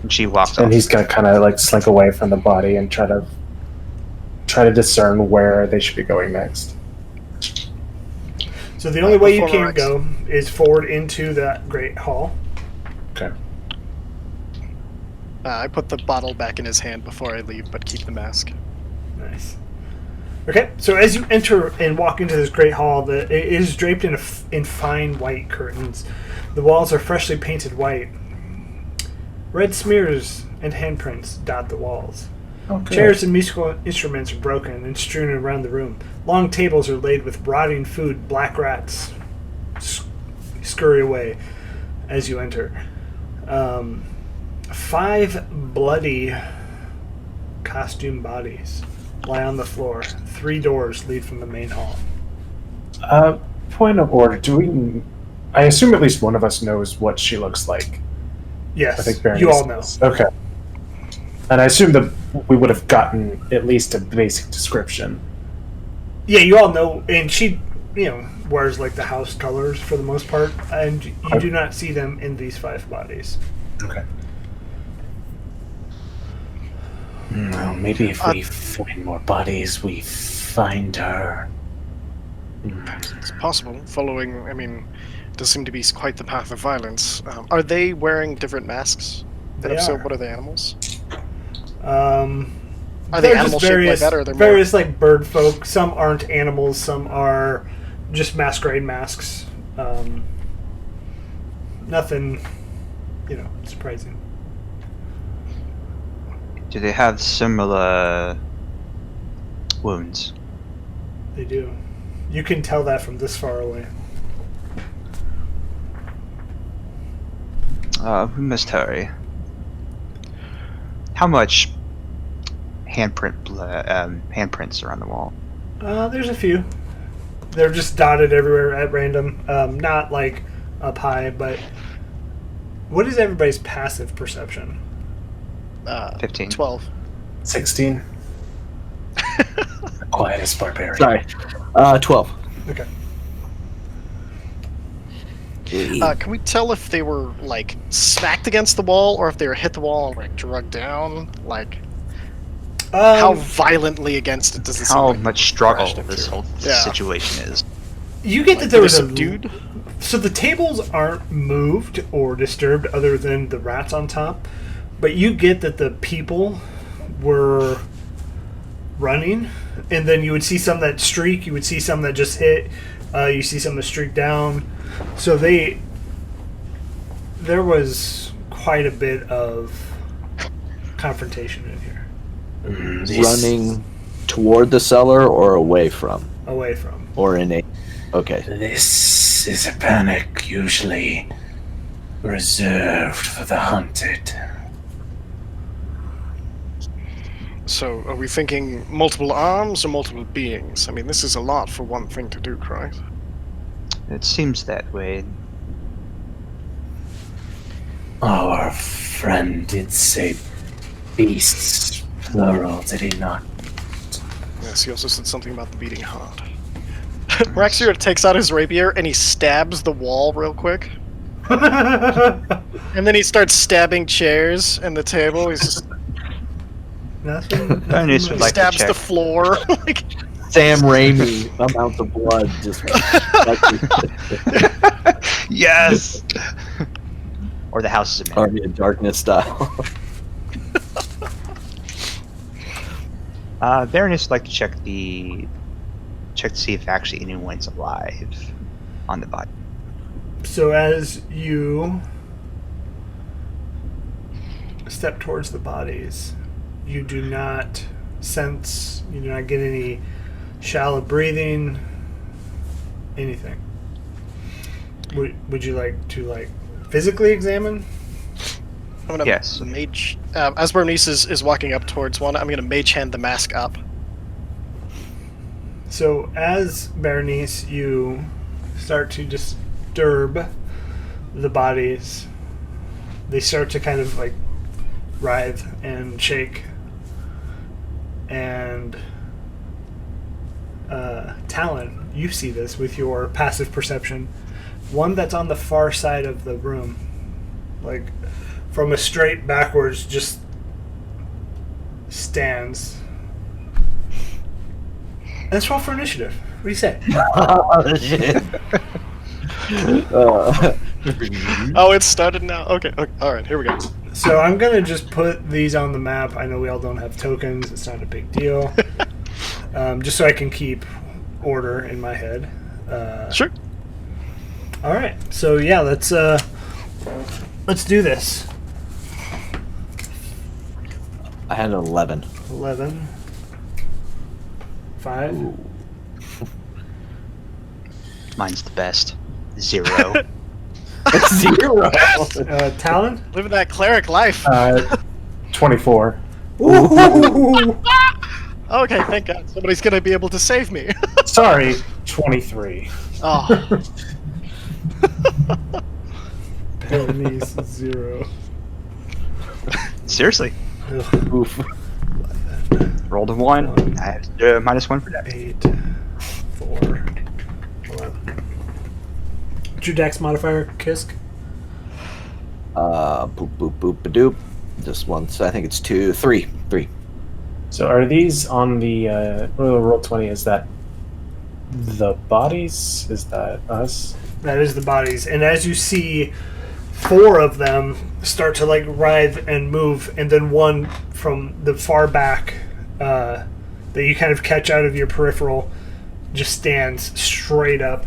And she walks off. And he's gonna kind of like slink away from the body and try to discern where they should be going next. So the only way you can go is forward into that great hall. Okay. I put the bottle back in his hand before I leave, but keep the mask. Nice. Okay, so as you enter and walk into this great hall, it is draped in fine white curtains. The walls are freshly painted white. Red smears and handprints dot the walls. Okay. Chairs and musical instruments are broken and strewn around the room. Long tables are laid with rotting food. Black rats scurry away as you enter. 5 bloody costume bodies lie on the floor. 3 doors lead from the main hall. Point of order. I assume at least one of us knows what she looks like. Yes, I think Berenice you all know. does. Okay. And I assume that we would have gotten at least a basic description. Yeah, you all know, and she, wears like the house colors for the most part, and you do not see them in these 5 bodies. Okay. Well, maybe if we find more bodies, we find her. It's possible. Following, I mean, it does seem to be quite the path of violence. Are they wearing different masks? And if so, what are the animals? Are they animals shaped like that, or are they various like bird folk? Some aren't animals. Some are just masquerade masks. Nothing, surprising. Do they have similar wounds? They do. You can tell that from this far away. We must hurry. How much handprints are on the wall? There's a few. They're just dotted everywhere at random. Not like up high, but what is everybody's passive perception? 15. 12. 16. Quietest barbarian. Sorry. 12. Okay. Can we tell if they were like smacked against the wall, or if they were hit the wall and like drugged down? Like, how violently against it does this? How seem like much struggle crashed this into? whole Yeah. situation is? You get Like, that there was a subdued. So the tables aren't moved or disturbed, other than the rats on top. But you get that the people were running, and then you would see some that streak. You would see some that just hit. You see some that streak down. So there was quite a bit of confrontation in here. Running toward the cellar or away from? Away from. Or in a... Okay. This is a panic usually reserved for the hunted. So, are we thinking multiple arms or multiple beings? I mean, this is a lot for one thing to do, right? It seems that way. Our friend did say beasts, plural, did he not? Yes, he also said something about the beating heart. Raxier takes out his rapier and he stabs the wall real quick. And then he starts stabbing chairs and the table. He's just Bernice would like to stabs check. the floor. Like, Sam Raimi amounts of blood just... Yes! Or the House is a man. Army of Darkness style. Bernice would like to check to see if actually anyone's alive on the body. So as you step towards the bodies, you do not sense, you do not get any shallow breathing, anything. Would you like to physically examine? I'm gonna Yes. mage. As Bernice is walking up towards one, I'm gonna mage hand the mask up. So as Berenice, you start to disturb the bodies, they start to kind of writhe and shake. And Talon, you see this with your passive perception. One that's on the far side of the room, from a straight backwards, just stands. Let's roll for initiative. What do you say? Oh, shit. Oh, it started now. Okay. All right. Here we go. So I'm gonna just put these on the map. I know we all don't have tokens. It's not a big deal. Just so I can keep order in my head. Sure. All right. So yeah, let's do this. I had an 11. 11. 5. Mine's the best. 0. 0. Talon. Living that cleric life. 24. Ooh. Okay, thank God. Somebody's gonna be able to save me. Sorry, 23. Oh. Berenice 0. Seriously. Ugh. Oof. Rolled a 1. I have -1 for that. 8. 4. 11. What's your dex modifier, Kisk? Boop, boop, boop, doop. Just once. I think it's 2, 3. So are these on the roll 20? Is that the bodies? Is that us? That is the bodies. And as you see 4 of them start to like writhe and move, and then one from the far back that you kind of catch out of your peripheral just stands straight up.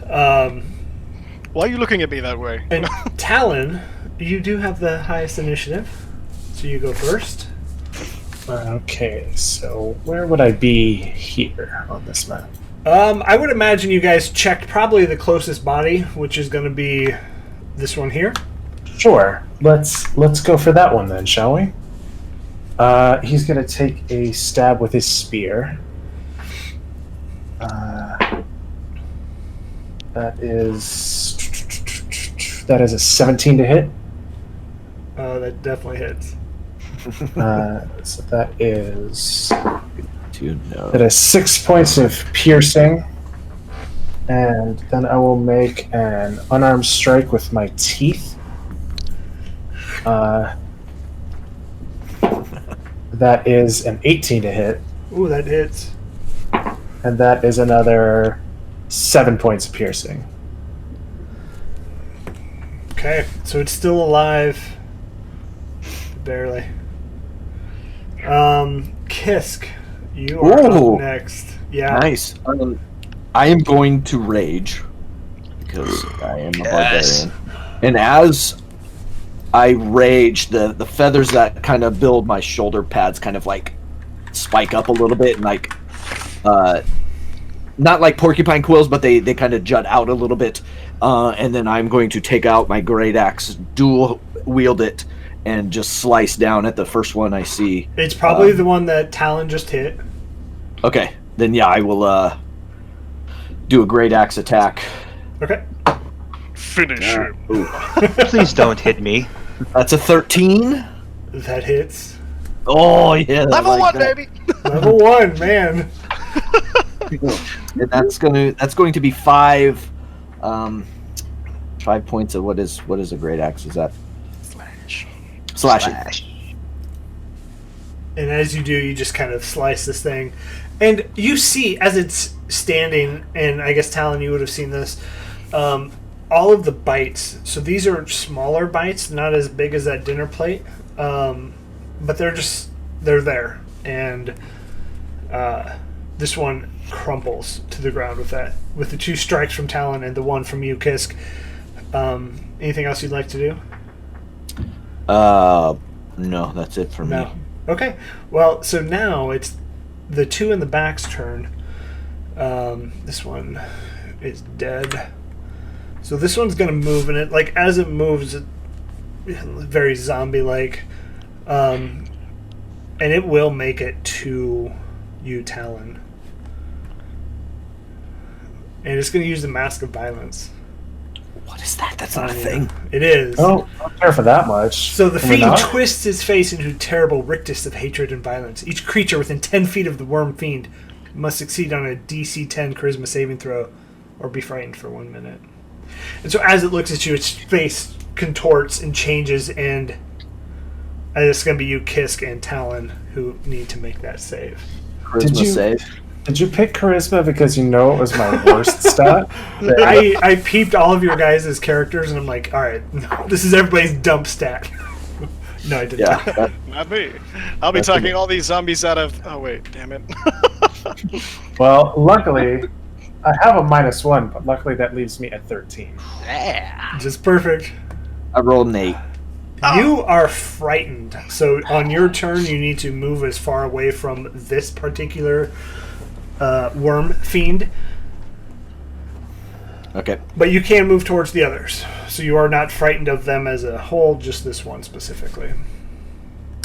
Why are you looking at me that way? And Talon, you do have the highest initiative, so you go first. Okay, so where would I be here on this map? I would imagine you guys checked probably the closest body, which is going to be this one here. Sure. Let's go for that one then, shall we? He's going to take a stab with his spear. That is a 17 to hit. That definitely hits. So that is 6 points of piercing, and then I will make an unarmed strike with my teeth. That is an 18 to hit, Ooh, that hits. and that is another 7 points of piercing. Okay, so it's still alive. Barely. Kisk, you are Ooh. up next. Yeah. Nice. I am going to rage because I am a barbarian. And as I rage, the feathers that kind of build my shoulder pads kind of like spike up a little bit and like not like porcupine quills, but they kind of jut out a little bit. And then I'm going to take out my great axe, dual wield it, and just slice down at the first one I see. It's probably the one that Talon just hit. Okay, then yeah, I will do a great axe attack. Okay. Finish him. Please don't hit me. That's a 13. That hits. Oh yeah, Level 1, baby! Level 1, man. And that's going to be 5 points of what is a great axe? Is that slashing? And as you do, you just kind of slice this thing. And you see, as it's standing, and I guess, Talon, you would have seen this, all of the bites. So these are smaller bites, not as big as that dinner plate. But they're there. And this one crumples to the ground with the 2 strikes from Talon and the 1 from you, Kisk. Anything else you'd like to do? No, that's it for me. Okay. Well, so now it's the 2 in the back's turn. This one is dead. So this one's going to move, and as it moves, very zombie-like. And it will make it to you, Talon. And it's going to use the Masque of Violence. What is that? That's not a thing. It is. Oh, I don't care for that much. So the Can we fiend not? twists his face into a terrible rictus of hatred and violence. Each creature within 10 feet of the worm fiend must succeed on a DC 10 charisma saving throw or be frightened for 1 minute. And so as it looks at you, its face contorts and changes, and it's going to be you, Kisk, and Talon who need to make that save. Charisma save. Did you pick charisma because you know it was my worst stat? I peeped all of your guys' characters, and I'm like, all right, this is everybody's dump stat. No, I didn't. Yeah. Not me. I'll be talking all these zombies out of... Oh, wait, damn it. Well, luckily, I have a -1, but luckily that leaves me at 13. Yeah. Just perfect. I rolled an 8. You are frightened. So on your turn, you need to move as far away from this particular worm fiend. Okay. But you can move towards the others. So you are not frightened of them as a whole, just this one specifically.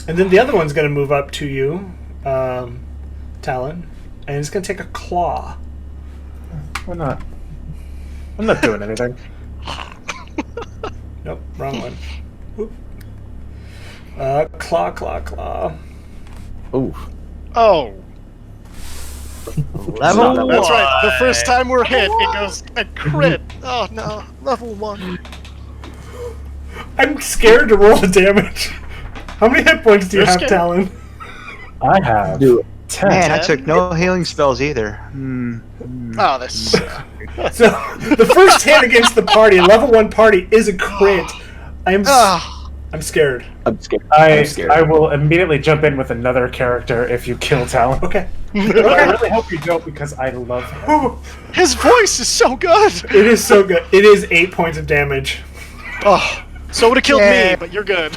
And then the other one's going to move up to you, Talon, and it's going to take a claw. Why not? I'm not doing anything. Nope, wrong one. Oop. Claw. Ooh. Oh. Level Stop. That's right. The first time we're hit, it goes a crit. Oh no, level 1. I'm scared to roll the damage. How many hit points do you You're have, scared? Talon? I have Do it. 10. Man, I took no healing spells either. Oh, this. So the first hit against the party, level 1 party, is a crit. I'm scared. I'm scared. I scared. will immediately jump in with another character if you kill Talon. Okay. But I really hope you don't because I love him. His voice is so good. It is so good. It is 8 points of damage. Oh, so would have killed me, but you're good.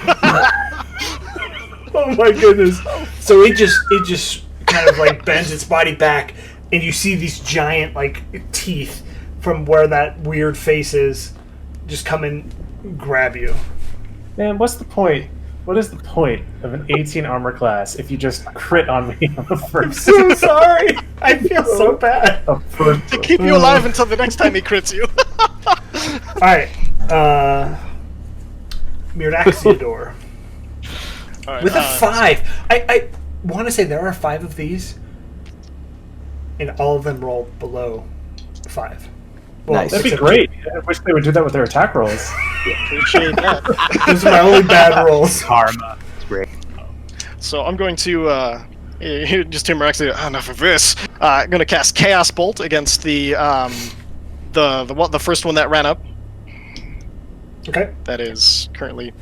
Oh my goodness. So it just kind of like bends its body back, and you see these giant like teeth from where that weird face is just come and grab you. Man, what's the point? What is the point of an 18 armor class if you just crit on me on the I'm first? so sorry. I feel so bad. To keep you alive until the next time he crits you. Alright. Miraxiador. All right, With a 5. I want to say there are 5 of these, and all of them roll below 5. Well, Nice. That'd be except- great. I wish they would do that with their attack rolls. Appreciate that. Those are my only bad rolls. Karma. It's great. So I'm going to just Miraxiador. Enough of this. I'm going to cast Chaos Bolt against the first one that ran up. Okay. That is currently.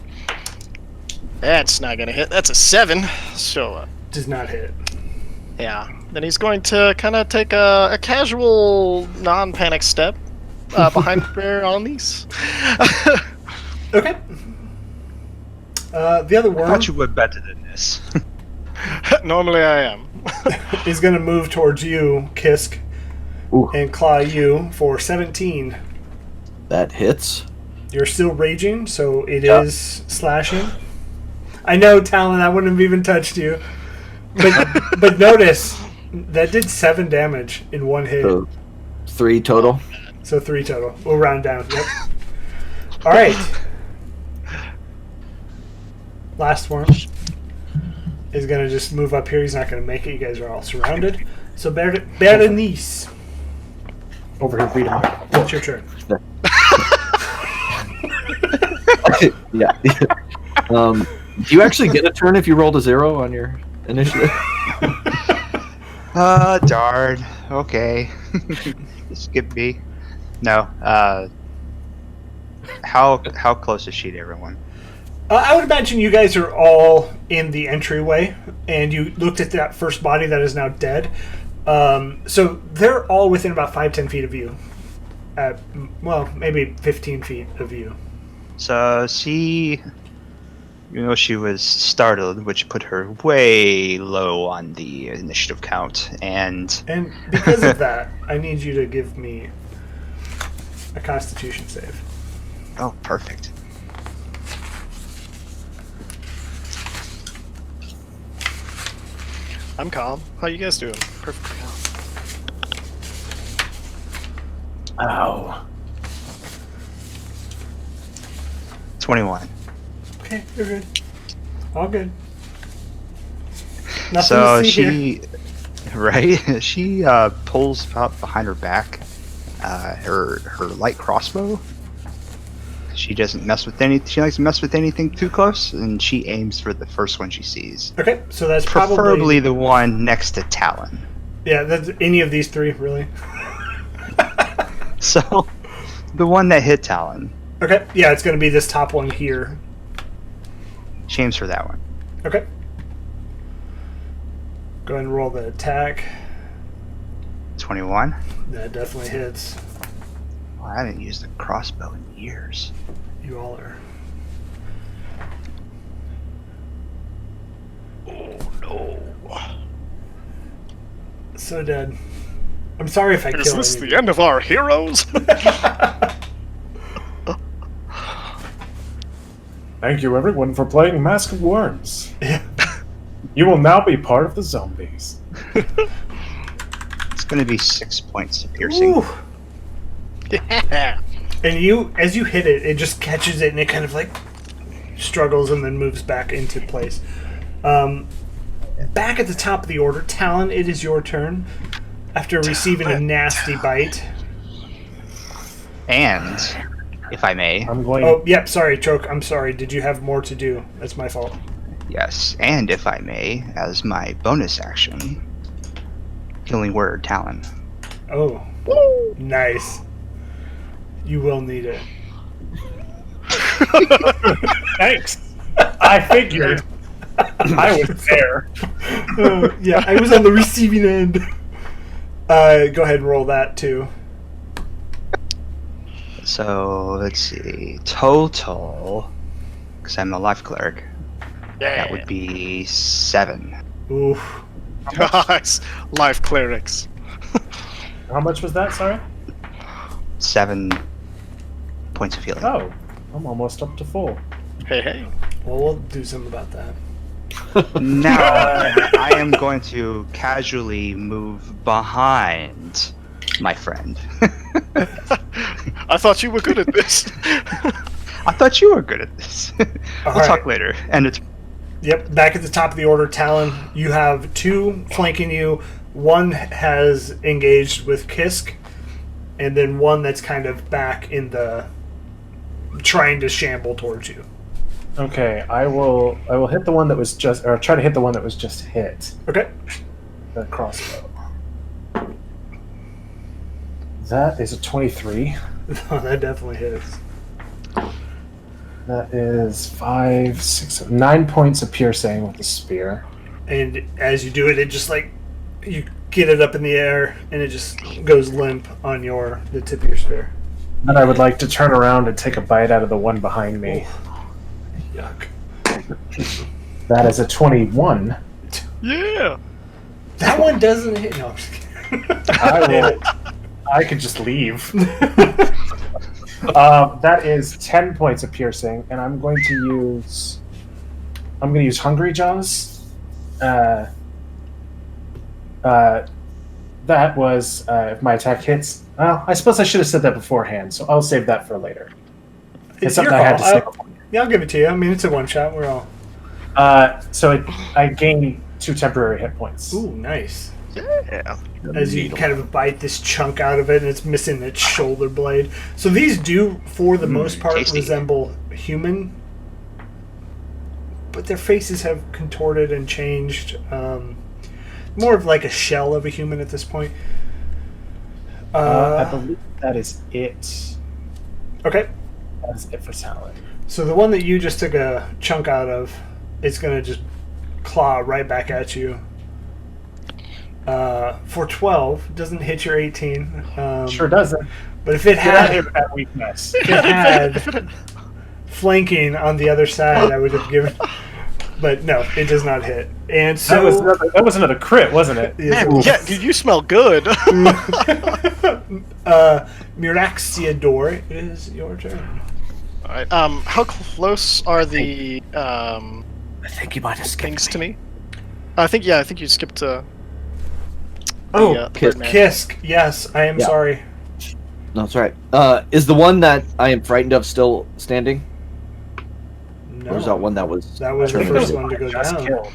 That's not gonna hit. That's a 7. So Does not hit. yeah. Then he's going to kind of take a casual, non-panic step behind Bear on these. Okay. The other I worm thought you were better than this. Normally I am. is going to move towards you, Kisk, Ooh. and claw you for 17. That hits. You're still raging, so it is slashing. I know, Talon, I wouldn't have even touched you. But notice, that did 7 damage in one hit. So 3 total. So 3 total. We'll round down. Yep. Alright. Last worm is going to just move up here. He's not going to make it. You guys are all surrounded. So Berenice, Over here, beat him. it's your turn. Yeah. Do you actually get a turn if you rolled a 0 on your initiative? Darn. Okay. Skip me. No. How close is she to everyone? I would imagine you guys are all in the entryway, and you looked at that first body that is now dead. So they're all within about 5-10 feet of you. Well, maybe 15 feet of you. So she was startled, which put her way low on the initiative count, and because of that, I need you to give me a Constitution save. oh, perfect. I'm calm. How you guys doing? Perfect. Ow. 21. Okay, you're good. All good. Nothing So to see here. right? She pulls out behind her back her light crossbow. She doesn't mess with any. She likes to mess with anything too close, and she aims for the first one she sees. Okay, so that's Preferably the one next to Talon. Yeah, that's any of these 3, really. So, the one that hit Talon. Okay, yeah, it's going to be this top one here. She aims for that one. Okay. Go ahead and roll the attack. 21. That definitely hits. Oh, I haven't used a crossbow in years. You all are. Oh no. So dead. I'm sorry if I Is kill this any the end of our heroes? Thank you, everyone, for playing Mask of Worms. Yeah. You will now be part of the zombies. It's going to be 6 points of piercing. Ooh. Yeah. And you, as you hit it, it just catches it and it kind of like struggles and then moves back into place. Back at the top of the order, Talon, it is your turn. after receiving a nasty bite. And, if I may, I'm going. Oh, yep, sorry, Choke. I'm sorry. Did you have more to do? That's my fault. yes, and if I may, as my bonus action, Healing Word Talon. Oh, nice. You will need it. Thanks. I figured. I was there. Yeah, I was on the receiving end. Go ahead and roll that too. So, let's see. Total, because I'm a life cleric, that would be 7. Oof. Nice. Life clerics. How much was that? Sorry. 7 points of healing. Oh, I'm almost up to full. Hey. Well, we'll do something about that. Now, I am going to casually move behind my friend. I thought you were good at this. I thought you were good at this. We'll right. talk later. And it's Yep, back at the top of the order, Talon, you have 2 flanking you. One has engaged with Kisk, and then one that's kind of back in the... trying to shamble towards you. Okay, I will hit the one that was just, or try to hit the one that was just hit. Okay. The crossbow. That is a 23. Oh, that definitely hits. That is 5, 6, 9 points of piercing with the spear. And as you do it, it just like... you get it up in the air, and it just goes limp on the tip of your spear. Then I would like to turn around and take a bite out of the one behind me. Oh, yuck. That is a 21. Yeah. That one doesn't hit... No, I'm just kidding. I could just leave. That is 10 points of piercing, and I'm going to use Hungry Jaws. That was if my attack hits. Well, I suppose I should have said that beforehand, so I'll save that for later. It's something your I had to call. say before. Yeah, I'll give it to you. I mean, it's a one-shot. We're all... So I gain 2 temporary hit points. Ooh, nice. Yeah. As you kind of bite this chunk out of it, and it's missing its shoulder blade. So these do, for the most part, tasty. resemble human, but their faces have contorted and changed. More of like a shell of a human at this point. I believe that is it. Okay. That is it for salad. So the one that you just took a chunk out of, it's going to just claw right back at you. For 12, doesn't hit your 18. Sure doesn't. But if it had that weakness. if it had flanking on the other side, I would have given. But no, it does not hit. And so that was another crit, wasn't it? Man, yeah, dude, you smell good. Miraxiador, it is your turn. All right. How close are the I think you might have skipped things me. to me? I think you skipped to. Kisk. Birdman. Kisk, yes, I am Yeah. sorry. No, that's right. Is the one that I am frightened of still standing? No, Or is that one that was... that was the terminated? first one to go Just down. killed.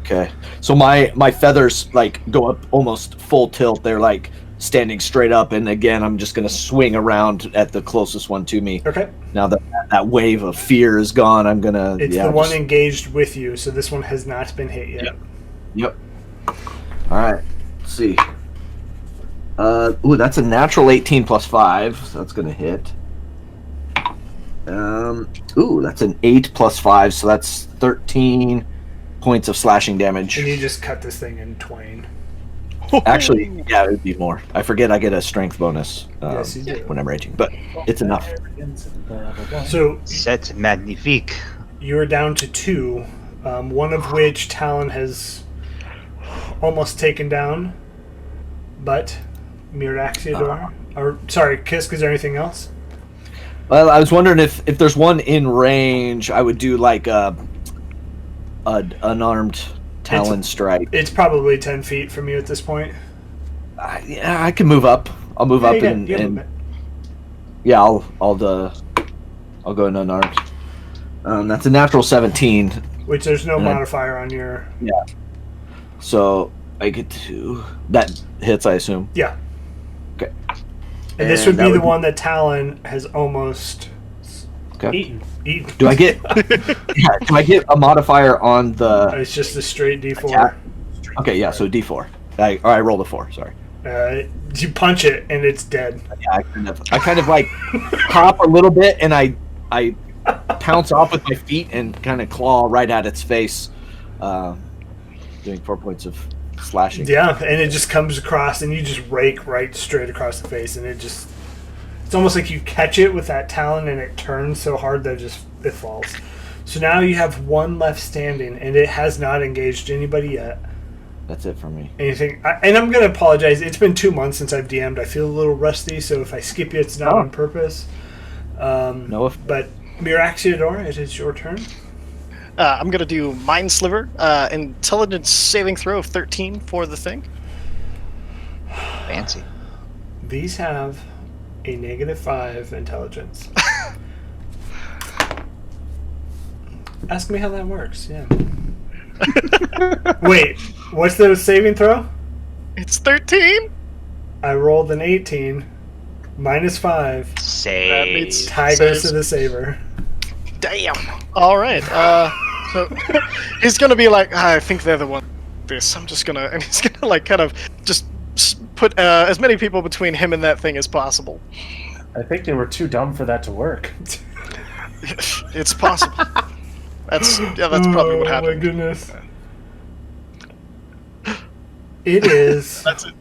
Okay. So my feathers like go up almost full tilt. They're like standing straight up, and again I'm just gonna swing around at the closest one to me. Okay, Now that that wave of fear is gone, I'm gonna... it's yeah, the one just- engaged with you, so this one has not been hit yet. Yep. Alright. Let's see. Ooh, that's a natural 18 plus 5, so that's gonna hit. Ooh, that's an 8 plus 5, so that's 13 points of slashing damage. And you just cut this thing in twain. Actually, yeah, it would be more. I forget I get a strength bonus Yes, you do. when I'm raging, but it's enough. So C'est magnifique. you're down to 2, one of which Talon has almost taken down, but Miraxiador, or sorry, Kisk, is there anything else? Well, I was wondering if there's one in range, I would do like a unarmed talon strike. It's probably 10 feet from you at this point. Yeah, I can move up. I'll move up Yeah, and you can move it. yeah, I'll go in unarmed. That's a natural 17. Which there's no Mhm. modifier on your... So I get to that. hits, I assume. Yeah. Okay. And this would be the one that Talon has almost Okay. eaten. Do I get? Do I get a modifier on the? It's just a straight D4. Attack? Okay, yeah. So D4. I rolled a 4. Sorry. You punch it and it's dead. Yeah, I kind of like hop a little bit and I pounce off with my feet and kind of claw right at its face, doing 4 points of slashing. Yeah, and it just comes across and you just rake right straight across the face, and it's almost like you catch it with that talon and it turns so hard that it falls. So now you have one left standing, and it has not engaged anybody yet. That's it for me. Anything, and I'm going to apologize. It's been 2 months since I've DM'd. I feel a little rusty, so if I skip you, it's not on purpose. But Miraxiador, it is your turn. I'm going to do Mind Sliver, intelligence saving throw of 13 for the thing. Fancy. These have a -5 intelligence. Ask me how that works, yeah. Wait, what's the saving throw? It's 13! I rolled an 18, -5. Save. Tie goes to the saver. Damn! Alright, so he's gonna be like, I think they're the one. I'm just gonna, and he's gonna like kind of just put as many people between him and that thing as possible. I think they were too dumb for that to work. It's possible. That's probably what happened. Oh my goodness. It is. That's it.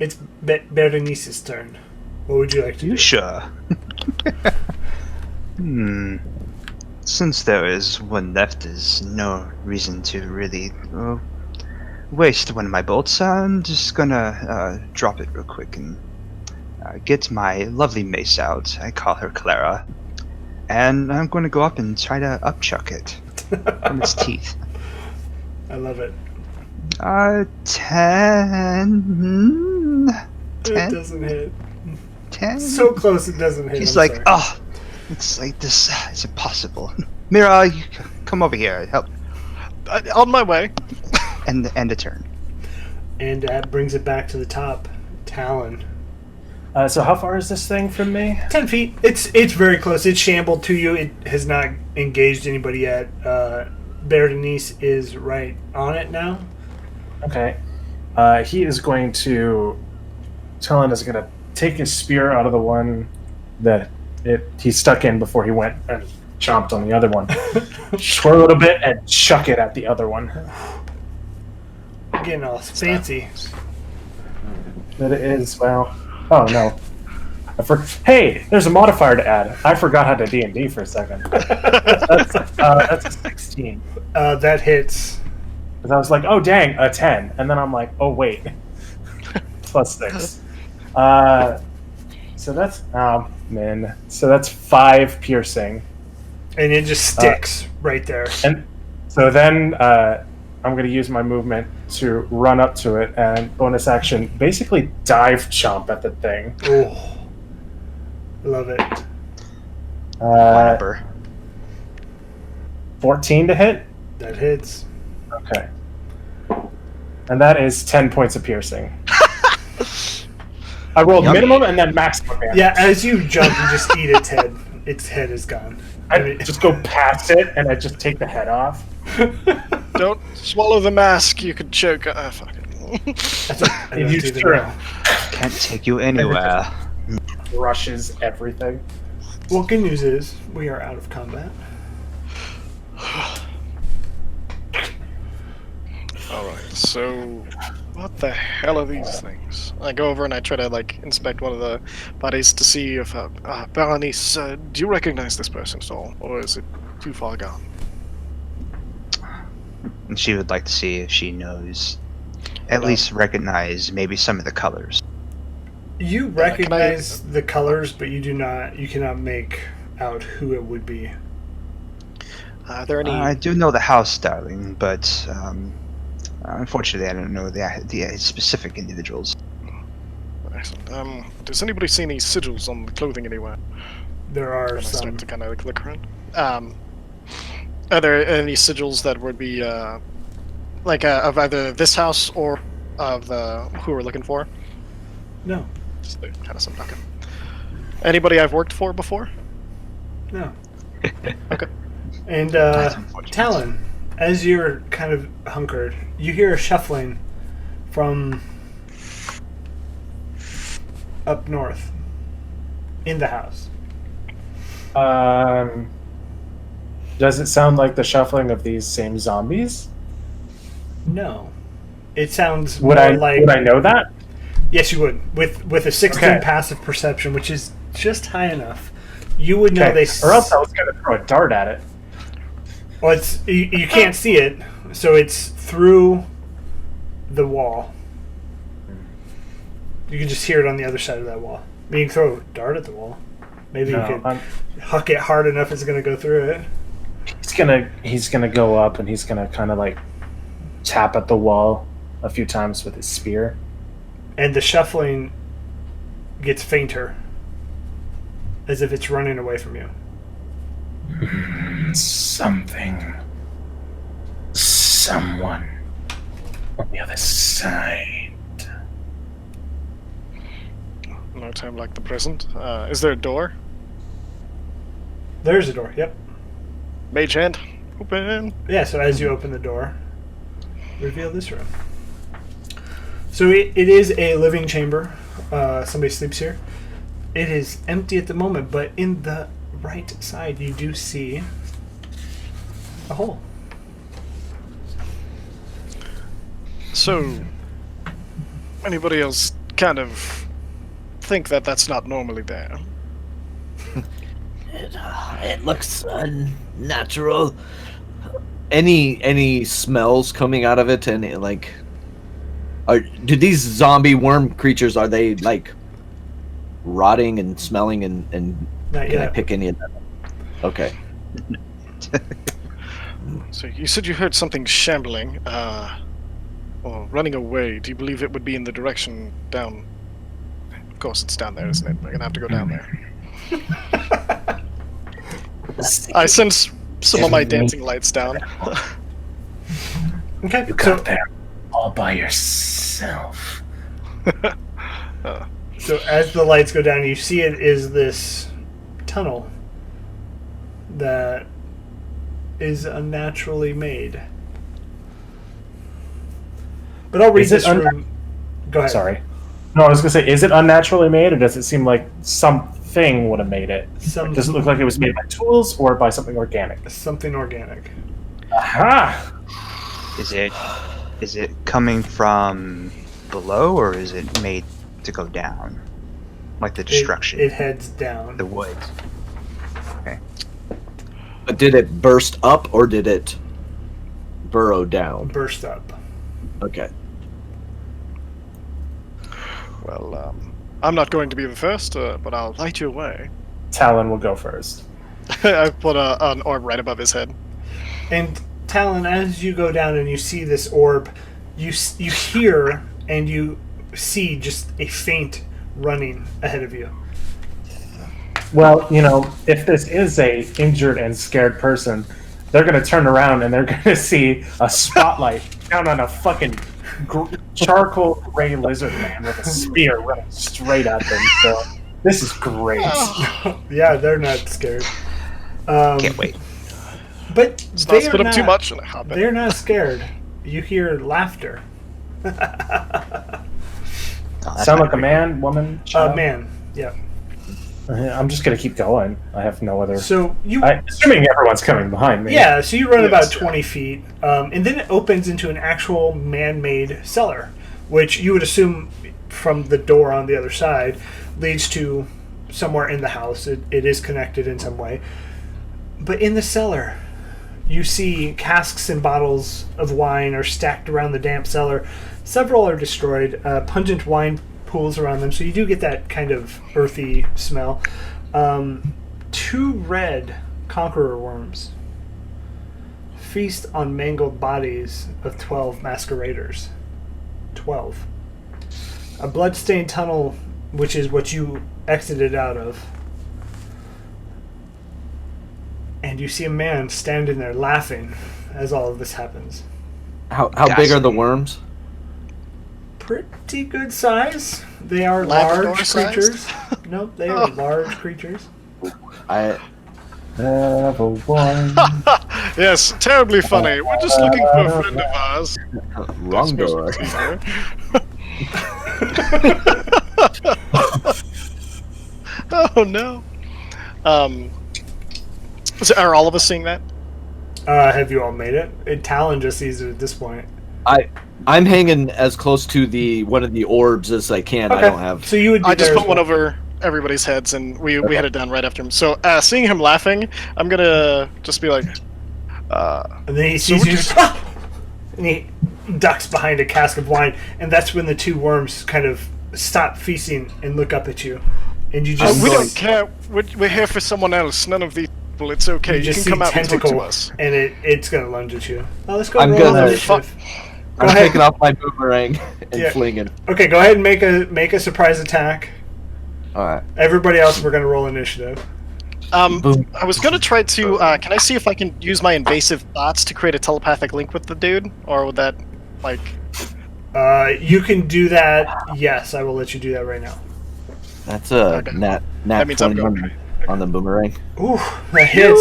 It's Berenice's turn. What would you like to do? You sure? Since there is one left, there's no reason to really waste one of my bolts. I'm just gonna drop it real quick and get my lovely mace out. I call her Clara. And I'm going to go up and try to upchuck it from its teeth. I love it. 10. It doesn't hit. 10. So close it doesn't hit. He's I'm like, sorry. oh, it's like this. It's impossible. Mira, you come over here. Help. On my way. End the turn. And that brings it back to the top. Talon. So how far is this thing from me? 10 feet. It's very close. It's shambled to you. It has not engaged anybody yet. Berenice is right on it now. Okay. He is going to... Talon is going to take his spear out of the one that he stuck in before he went and chomped on the other one. Twirl it a bit and chuck it at the other one. Getting all fancy. But it is, well... Oh, no. Hey, there's a modifier to add. I forgot how to D&D for a second. That's a 16. That hits. Because I was like, oh, dang, a 10. And then I'm like, oh, wait. Plus 6. So that's... Oh, man. So that's 5 piercing. And it just sticks right there. And so then I'm going to use my movement to run up to it and bonus action basically dive chomp at the thing. Oh, love it. Whatever. 14 to hit? That hits. Okay. And that is 10 points of piercing. I rolled minimum and then maximum damage. Yeah, as you jump, you just eat its head. Its head is gone. I just go past it and I just take the head off. Don't swallow the mask. You could choke. Fuck it. You just turn. Can't take you anywhere. Crushes everything. Well, good news is we are out of combat. Alright, so what the hell are these things? I go over and I try to like inspect one of the bodies to see if Berenice, do you recognize this person at all, or is it too far gone? And she would like to see if she knows, at least recognize maybe some of the colors. You recognize the colors, but you cannot make out who it would be. Are there any... I do know the house, darling, but unfortunately I don't know the specific individuals. Excellent. Does anybody see any sigils on the clothing anywhere? There are When I some. start to kind of like look around. Are there any sigils that would be of either this house or of the who we're looking for? No. Just kind of some. Okay. Anybody I've worked for before? No. Okay. And That's unfortunate. Talon, as you're kind of hunkered, you hear a shuffling from up north in the house. Does it sound like the shuffling of these same zombies? No. It sounds Would more I like... would I know that? Yes, you would. With a 16 Okay. passive perception, which is just high enough, you would know Okay. they... Or else I was going to throw a dart at it. Well, it's you can't see it, so it's through the wall. You can just hear it on the other side of that wall. I mean, you can throw a dart at the wall. Maybe you No, could huck it hard enough it's going to go through it. he's gonna go up and he's gonna kind of like tap at the wall a few times with his spear. And the shuffling gets fainter, as if it's running away from you. Someone on the other side. No time like the present. Is there a door? There's a door, yep. Mage hand. Open. Yeah, so as you open the door, reveal this room. So it is a living chamber. Somebody sleeps here. It is empty at the moment, but in the right side you do see a hole. So, anybody else kind of think that that's not normally there? It looks unnatural. Any smells coming out of it, and do these zombie worm creatures, are they like rotting and smelling and Not can I yet. pick any of them? Okay. So you said you heard something shambling, or running away. Do you believe it would be in the direction down? Of course, it's down there, isn't it? We're gonna have to go down there. I sense some of my dancing lights down. Okay, You so got there all by yourself. So as the lights go down, you see it is this tunnel that is unnaturally made. But I'll read Is it this room. Go ahead. Sorry. No, I was gonna say, is it unnaturally made, or does it seem like something would have made it? Does it look like it was made by tools or by something organic? Something organic. Aha! Is it coming from below, or is it made to go down? Like the destruction, It heads down. the wood. Okay. But did it burst up or did it burrow down? Burst up. Okay. Well, I'm not going to be the first, but I'll light you away. Talon will go first. I put an orb right above his head. And Talon, as you go down and you see this orb, you hear and you see just a faint running ahead of you. Well, if this is a injured and scared person, they're gonna turn around and they're gonna see a spotlight down on a fucking charcoal gray lizard man with a spear running straight at them. So this is great. Yeah, they're not scared. Can't wait. But Let's they not split are up too much and hop in. They're not scared. You hear laughter. Oh, that's Sound not like a great. man, woman, child? Man, yeah. I'm just gonna keep going. I have no other. So you, Assuming everyone's coming behind me. yeah. So you run Yes, about yeah. 20 feet, and then it opens into an actual man-made cellar, which you would assume from the door on the other side leads to somewhere in the house. It is connected in some way, but in the cellar, you see casks and bottles of wine are stacked around the damp cellar. Several are destroyed. Pungent wine pools around them, so you do get that kind of earthy smell. 2 red conqueror worms feast on mangled bodies of 12 masqueraders. 12. A blood-stained tunnel, which is what you exited out of. And you see a man standing there laughing as all of this happens. How big are the worms? pretty good size. They are Labrador large sized? creatures. Nope, they are large creatures. I Level 1. Yes, terribly funny. We're just looking for a friend of ours. wrong door. Oh no. So are all of us seeing that? Have you all made it? Talon just sees it at this point. I'm hanging as close to one of the orbs as I can. I don't have. So you would. Be I just there put as one well. over everybody's heads, and we headed down right after him. So seeing him laughing, I'm gonna just be like, And then he sees you, and he ducks behind a cask of wine, and that's when the two worms kind of stop feasting and look up at you, and you just we don't care. We're here for someone else. None of these people. It's okay. You just can see come out and talk tentacle, to us. and it's gonna lunge at you. Oh, let's go. I'm roll gonna- initiative. I'm ahead. taking off my boomerang and Yeah. flinging. Okay, go ahead and make a surprise attack. All right. Everybody else, we're gonna roll initiative. Boom. I was gonna try to. Can I see if I can use my invasive thoughts to create a telepathic link with the dude, or would that, like? You can do that. Yes, I will let you do that right now. That's a Okay. nat That means I'm 20 going. on the boomerang. Ooh, that hits.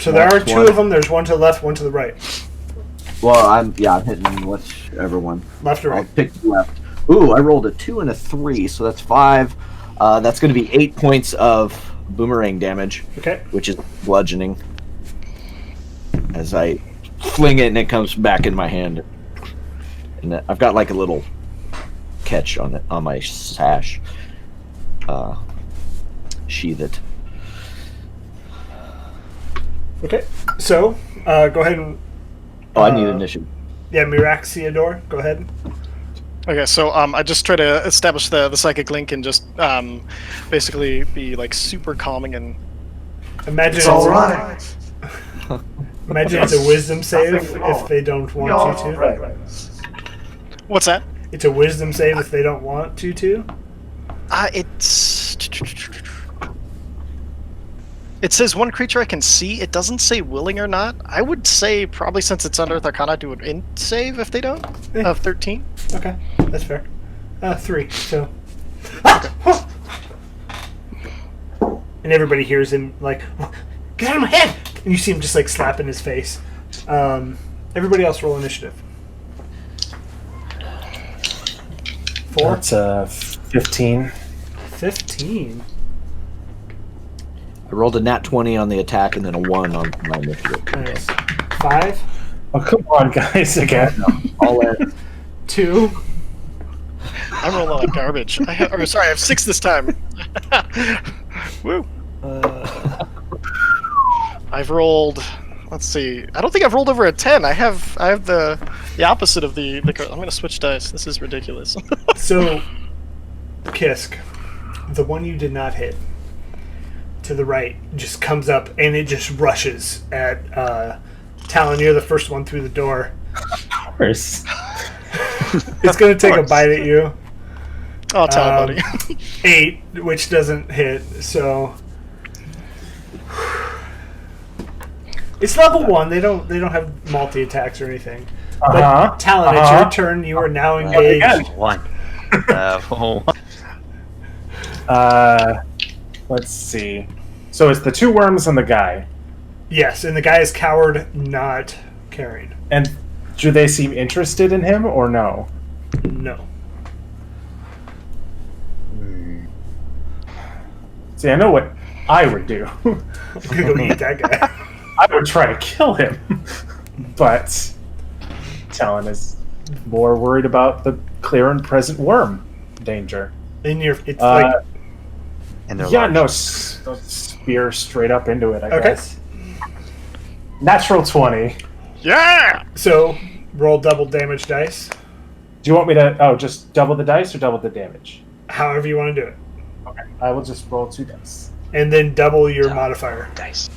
So there are That's two one. of them. There's one to the left, one to the right. Well, I'm hitting whichever one. Left or I'll right. pick the left. Ooh, I rolled a 2 and a 3, so that's 5. That's going to be 8 points of boomerang damage, Okay. which is bludgeoning. As I fling it and it comes back in my hand, and I've got like a little catch on it on my sash. Sheath it. Okay. So go ahead and. Oh, I need initiative. Yeah, Miraxiador, go ahead. Okay, so I just try to establish the psychic link and just basically be like super calming and. Imagine It's all Imagine it's a wisdom save if they don't want you to. What's that? It's a wisdom save if they don't want you to. It says one creature I can see. It doesn't say willing or not. I would say probably since it's Unearth Arcana, do an int save if they don't. Yeah. Of 13. Okay, that's fair. 3. So. And everybody hears him like, "Get out of my head!" And you see him just like slapping his face. Everybody else roll initiative. 4. That's a 15. 15. I rolled a nat 20 on the attack and then a 1 on my initiative. Nice. 5. Oh, come on, guys, again. All in. 2. I'm rolling like garbage. I have 6 this time. Woo. I've rolled. Let's see. I don't think I've rolled over a 10. I have the opposite of the. I'm gonna switch dice. This is ridiculous. So, Kisk, the one you did not hit, to the right, just comes up and it just rushes at Talon. You're the first one through the door. Of course. It's going to take a bite at you. Oh, Talon, buddy. 8, which doesn't hit, so... It's level 1. They don't have multi-attacks or anything. But Talon, it's your turn. You are now engaged. One. Let's see. So it's the two worms and the guy. Yes, and the guy is coward, not caring. And do they seem interested in him or no? No. See, I know what I would do. I'm gonna go eat that guy. I would try to kill him. But Talon is more worried about the clear and present worm danger. It's like... And they're Yeah, large. no, spear straight up into it, I Okay. guess. Natural 20. Yeah. So, roll double damage dice. Do you want me to, just double the dice or double the damage? However you want to do it. Okay. I will just roll 2 dice. And then double your modifier. Dice.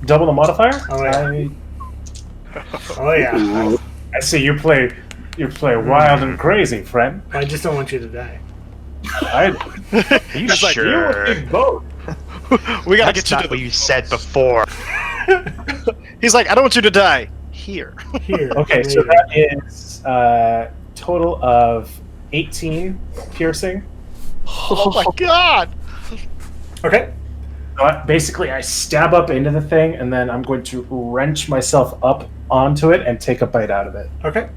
Double the modifier? Oh, yeah. Oh, yeah. I see you play wild and crazy, friend. I just don't want you to die. Are you He's like, sure? Both. We gotta That's get you not to what the. you said before. He's like, I don't want you to die. Here. Here. Okay, there so you go. that is total of 18 piercing. Oh my god! Okay. So basically, I stab up into the thing, and then I'm going to wrench myself up onto it and take a bite out of it. Okay.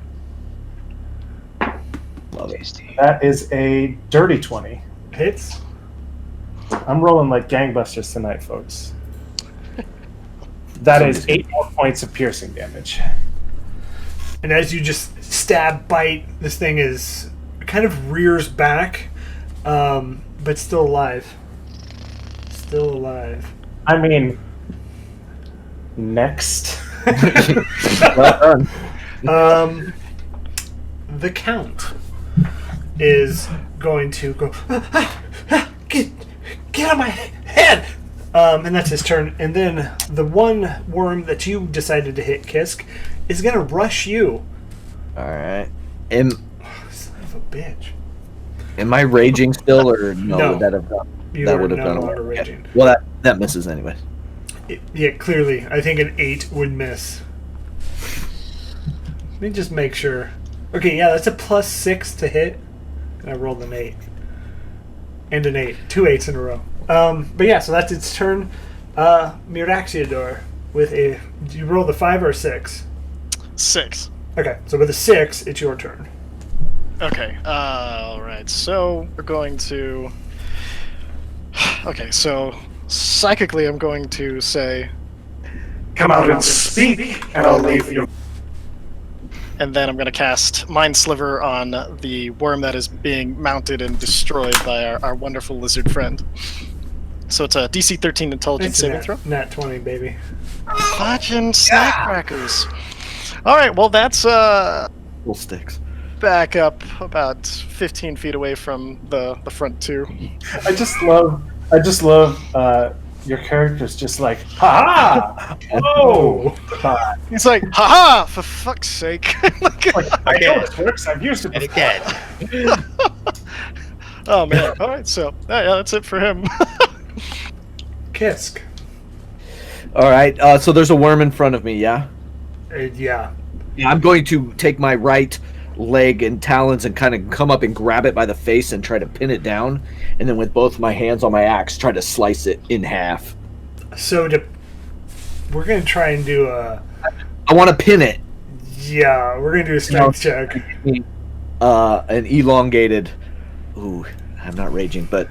Tasty. That is a dirty 20. Hits. I'm rolling like gangbusters tonight, folks. That is 8 more points of piercing damage. And as you just stab, bite, this thing is kind of rears back, but still alive. Still alive. I mean, next. Well done. The Count is going to go, get out of my head! And that's his turn. And then the one worm that you decided to hit, Kisk, is going to rush you. All right. Son of a bitch. Am I raging still, or no? No. Would that have done? You That are would have no done. longer Okay. raging. Well, that misses anyway. Yeah, clearly. I think an 8 would miss. Let me just make sure. Okay, yeah, that's a +6 to hit. And I rolled an 8. And an 8. 2 8s in a row. But yeah, so that's its turn. Miraxiador with a... Do you roll the 5 or a 6? 6. Okay, so with a 6, it's your turn. Okay, alright, so we're going to... Okay, so psychically I'm going to say... Come out and speak, and I'll leave you. And then I'm going to cast Mind Sliver on the worm that is being mounted and destroyed by our wonderful lizard friend. So it's a DC 13 intelligence saving throw. Nat 20, baby. Fudging snack crackers. Alright, well that's Full sticks. back up about 15 feet away from the front two. I just love your character's just like, ha ha! Oh! He's like, haha, for fuck's sake. Like, I know this works, I've used it And before. again. Oh man. Alright, so yeah, that's it for him. Kisk. All right. So there's a worm in front of me. Yeah. Yeah. Yeah. I'm going to take my right leg and talons and kind of come up and grab it by the face and try to pin it down, and then with both my hands on my axe, try to slice it in half. So we're going to try and do a... I want to pin it. Yeah, we're going to do a strength check. An elongated. Ooh, I'm not raging, but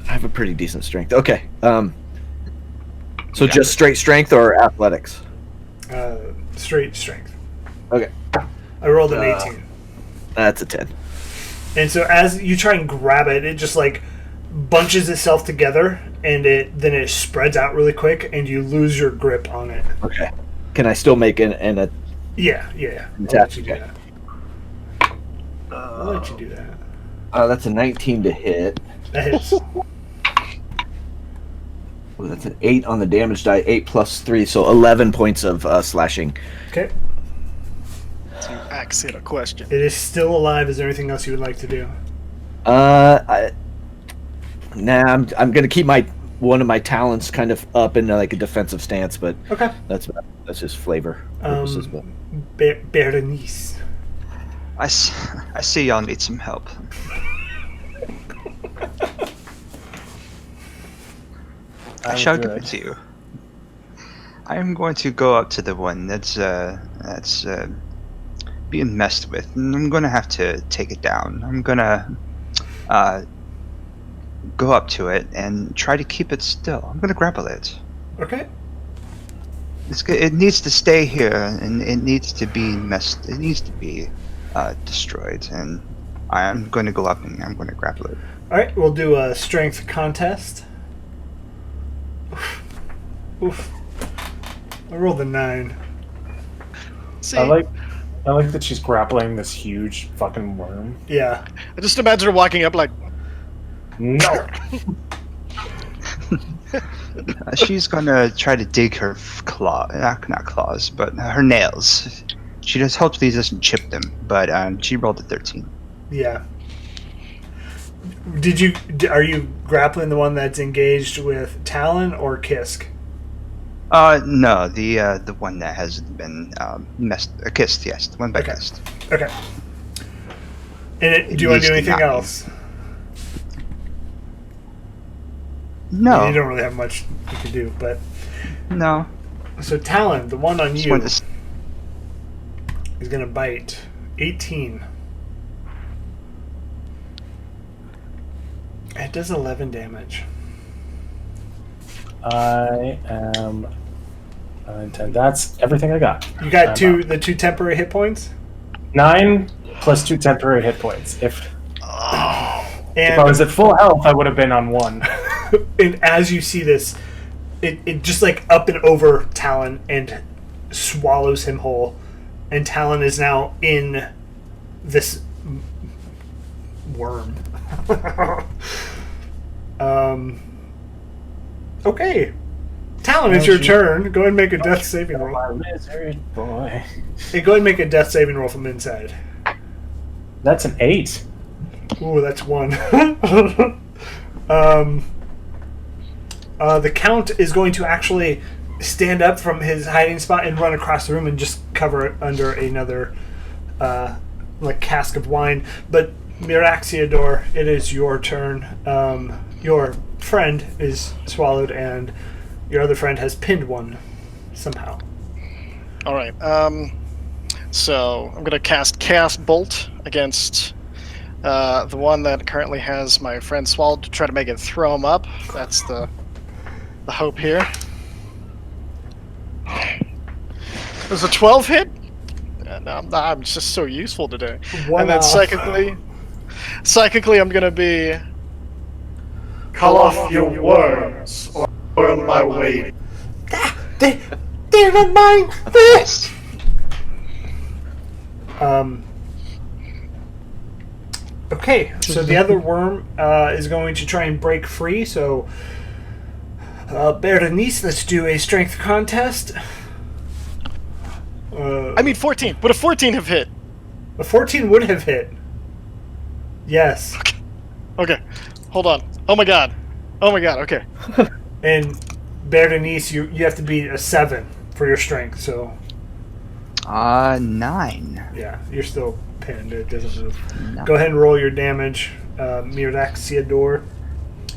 I have a pretty decent strength. Okay. So just straight strength or athletics? Straight strength. Okay. I rolled an 18. That's a 10. And so as you try and grab it, it just like bunches itself together, and then it spreads out really quick, and you lose your grip on it. Okay. Can I still make an Yeah. I'll let you do Okay. that. I'll let you do that. that's a 19 to hit. That hits. Well, that's an 8 on the damage die. 8 plus 3, so 11 points of slashing. Okay. To axe hit a question. It is still alive. Is there anything else you would like to do? I'm gonna keep one of my talents kind of up in like a defensive stance, but Okay. that's just flavor purposes. But Berenice. I see y'all need some help. I shall give it to you. I am going to go up to the one that's being messed with, and I'm going to have to take it down. I'm going to go up to it and try to keep it still. I'm going to grapple it. Okay. It needs to stay here, and it needs to be It needs to be destroyed, and I'm going to go up and I'm going to grapple it. All right. We'll do a strength contest. Oof. I rolled a 9. See, I like that she's grappling this huge fucking worm. Yeah. I just imagine her walking up like, No. She's gonna try to dig her not claws, but her nails. She just hopefully doesn't chip them, but she rolled a 13. Yeah. Are you grappling the one that's engaged with Talon or Kisk? No, the one that has been kissed. Yes, the one by Okay. kissed. Okay. And do you want to do anything else? No. You don't really have much you can do, but... No. So Talon, the one on Just you, wanted is going to bite. 18. It does 11 damage. I am 10. That's everything I got. You got the 2 temporary hit points? 9 plus 2 temporary hit points. If And I was at full health, I would have been on 1. and as you see this, it just like up and over Talon and swallows him whole. And Talon is now in this worm. Okay. Talon, it's your turn. Go ahead and make a death saving roll. My lizard boy. Hey, go ahead and make a death saving roll from inside. That's an 8. Ooh, that's 1. The Count is going to actually stand up from his hiding spot and run across the room and just cover it under another cask of wine. But Miraxiador, it is your turn. Your friend is swallowed and your other friend has pinned one somehow. All right. So I'm going to cast Chaos Bolt against the one that currently has my friend swallowed to try to make it throw him up. That's the hope here. There's a 12 hit? And I'm just so useful today. One and then off. psychically I'm going to be... Call off your worms, or burn my way. They're not mine! Okay, so the other worm is going to try and break free, so... Berenice, let's do a strength contest. 14. Would a 14 have hit? A 14 would have hit. Yes. Okay. Hold on. Oh my god, okay. And Berenice, you have to beat a 7 for your strength, so... 9. Yeah, you're still pinned. It doesn't move. No. Go ahead and roll your damage, Miraxiador.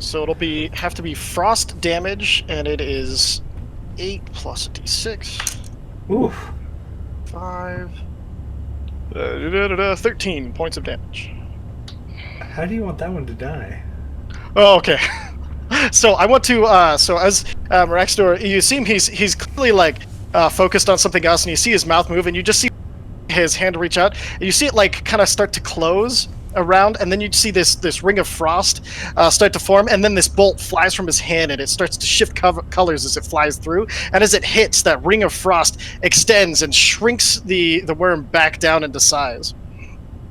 So it'll have to be frost damage, and it is 8 plus a d6. Oof. 5... 13 points of damage. How do you want that one to die? Oh, okay. So I want to. So as Raxdor, you see him. He's clearly focused on something else, and you see his mouth move, and you just see his hand reach out, and you see it kind of start to close around, and then you see this ring of frost start to form, and then this bolt flies from his hand, and it starts to shift colors as it flies through, and as it hits, that ring of frost extends and shrinks the worm back down into size.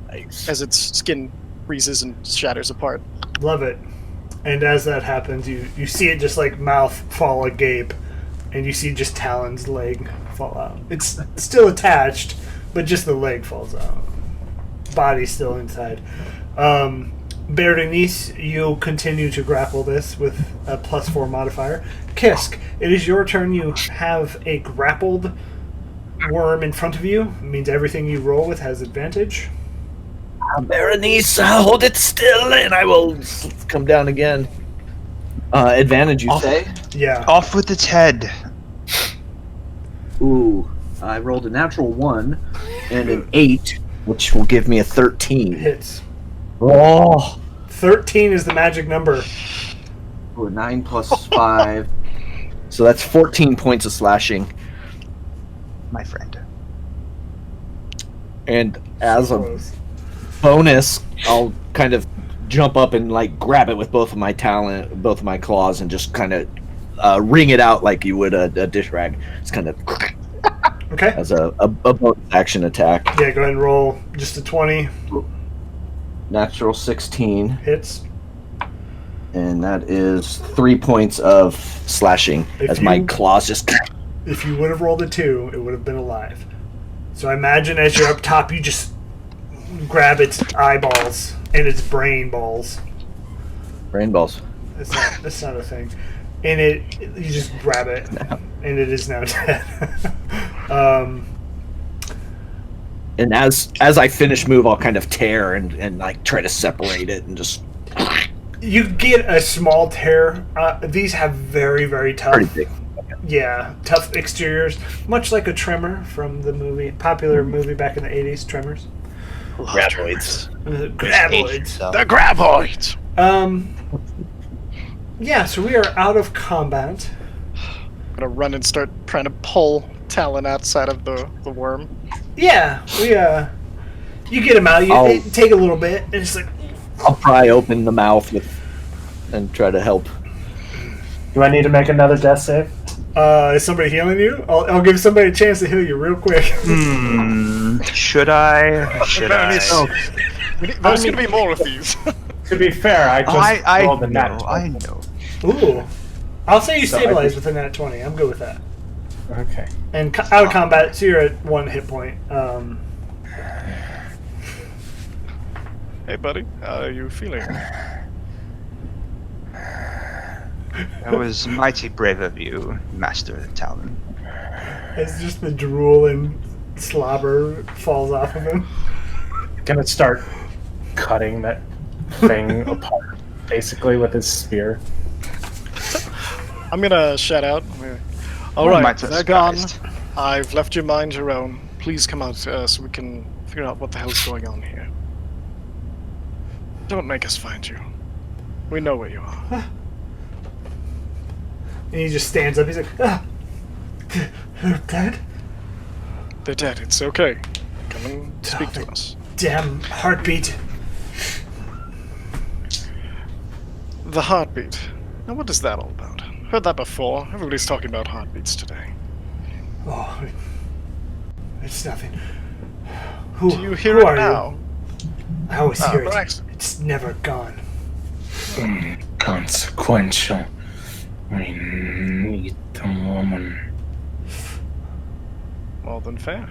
Nice. As its skin freezes and shatters apart. Love it. And as that happens, you see it just mouth fall agape, and you see just Talon's leg fall out. It's still attached, but just the leg falls out. Body's still inside. Berenice, you'll continue to grapple this with a +4 modifier. Kisk, it is your turn. You have a grappled worm in front of you. It means everything you roll with has advantage. Berenice, hold it still, and I will come down again. Advantage, you say? Yeah. Off with its head. Ooh, I rolled a natural 1 and an 8, which will give me a 13. Hits. Oh! 13 is the magic number. Ooh, 9 plus 5. So that's 14 points of slashing. My friend. And as a Close. bonus, I'll kind of jump up and grab it with both of my claws, and just kind of wring it out like you would a dish rag. It's kind of Okay. as a bonus action attack. Yeah, go ahead and roll just a 20. Natural 16, Hits. and that is 3 points of slashing If as my you- claws just. If you would have rolled a 2, it would have been alive. So I imagine as you're up top, you just grab its eyeballs and its brain balls. Brain balls. That's not a thing. And you just grab it, No. and it is now dead. And as I finish move, I'll kind of tear and like try to separate it and just. You get a small tear. These have very, very tough. Pretty big. Yeah, tough exteriors, much like a Tremor from the popular movie back in the 80s, Tremors. Graboids. Graboids. The graboids! Yeah, so we are out of combat. I'm gonna run and start trying to pull Talon outside of the worm. Yeah, you get him out. It take a little bit, and it's like... I'll pry open the mouth and try to help. Do I need to make another death save? Is somebody healing you? I'll give somebody a chance to heal you real quick. Should I? Should I? There's gonna be more of these. To be fair, I just rolled the nat 20. I know. Ooh. I'll say you So stabilize with a nat 20. I'm good with that. Okay. And out of combat, so you're at 1 hit point. Hey, buddy. How are you feeling? That was mighty brave of you, Master Talon. It's just the drool and slobber falls off of him. Gonna start cutting that thing apart, basically, with his spear. I'm gonna shout out. All right, they're gone. I've left your mind your own. Please come out so we can figure out what the hell's going on here. Don't make us find you. We know where you are. And he just stands up. He's like, they're dead? They're dead. It's okay. Come and speak to us. Damn heartbeat. The heartbeat. Now, what is that all about? Heard that before. Everybody's talking about heartbeats today. Oh, it's nothing. Do you hear it now? You? I always hear it. Relax. It's never gone. Inconsequential. We need the woman. More than fair.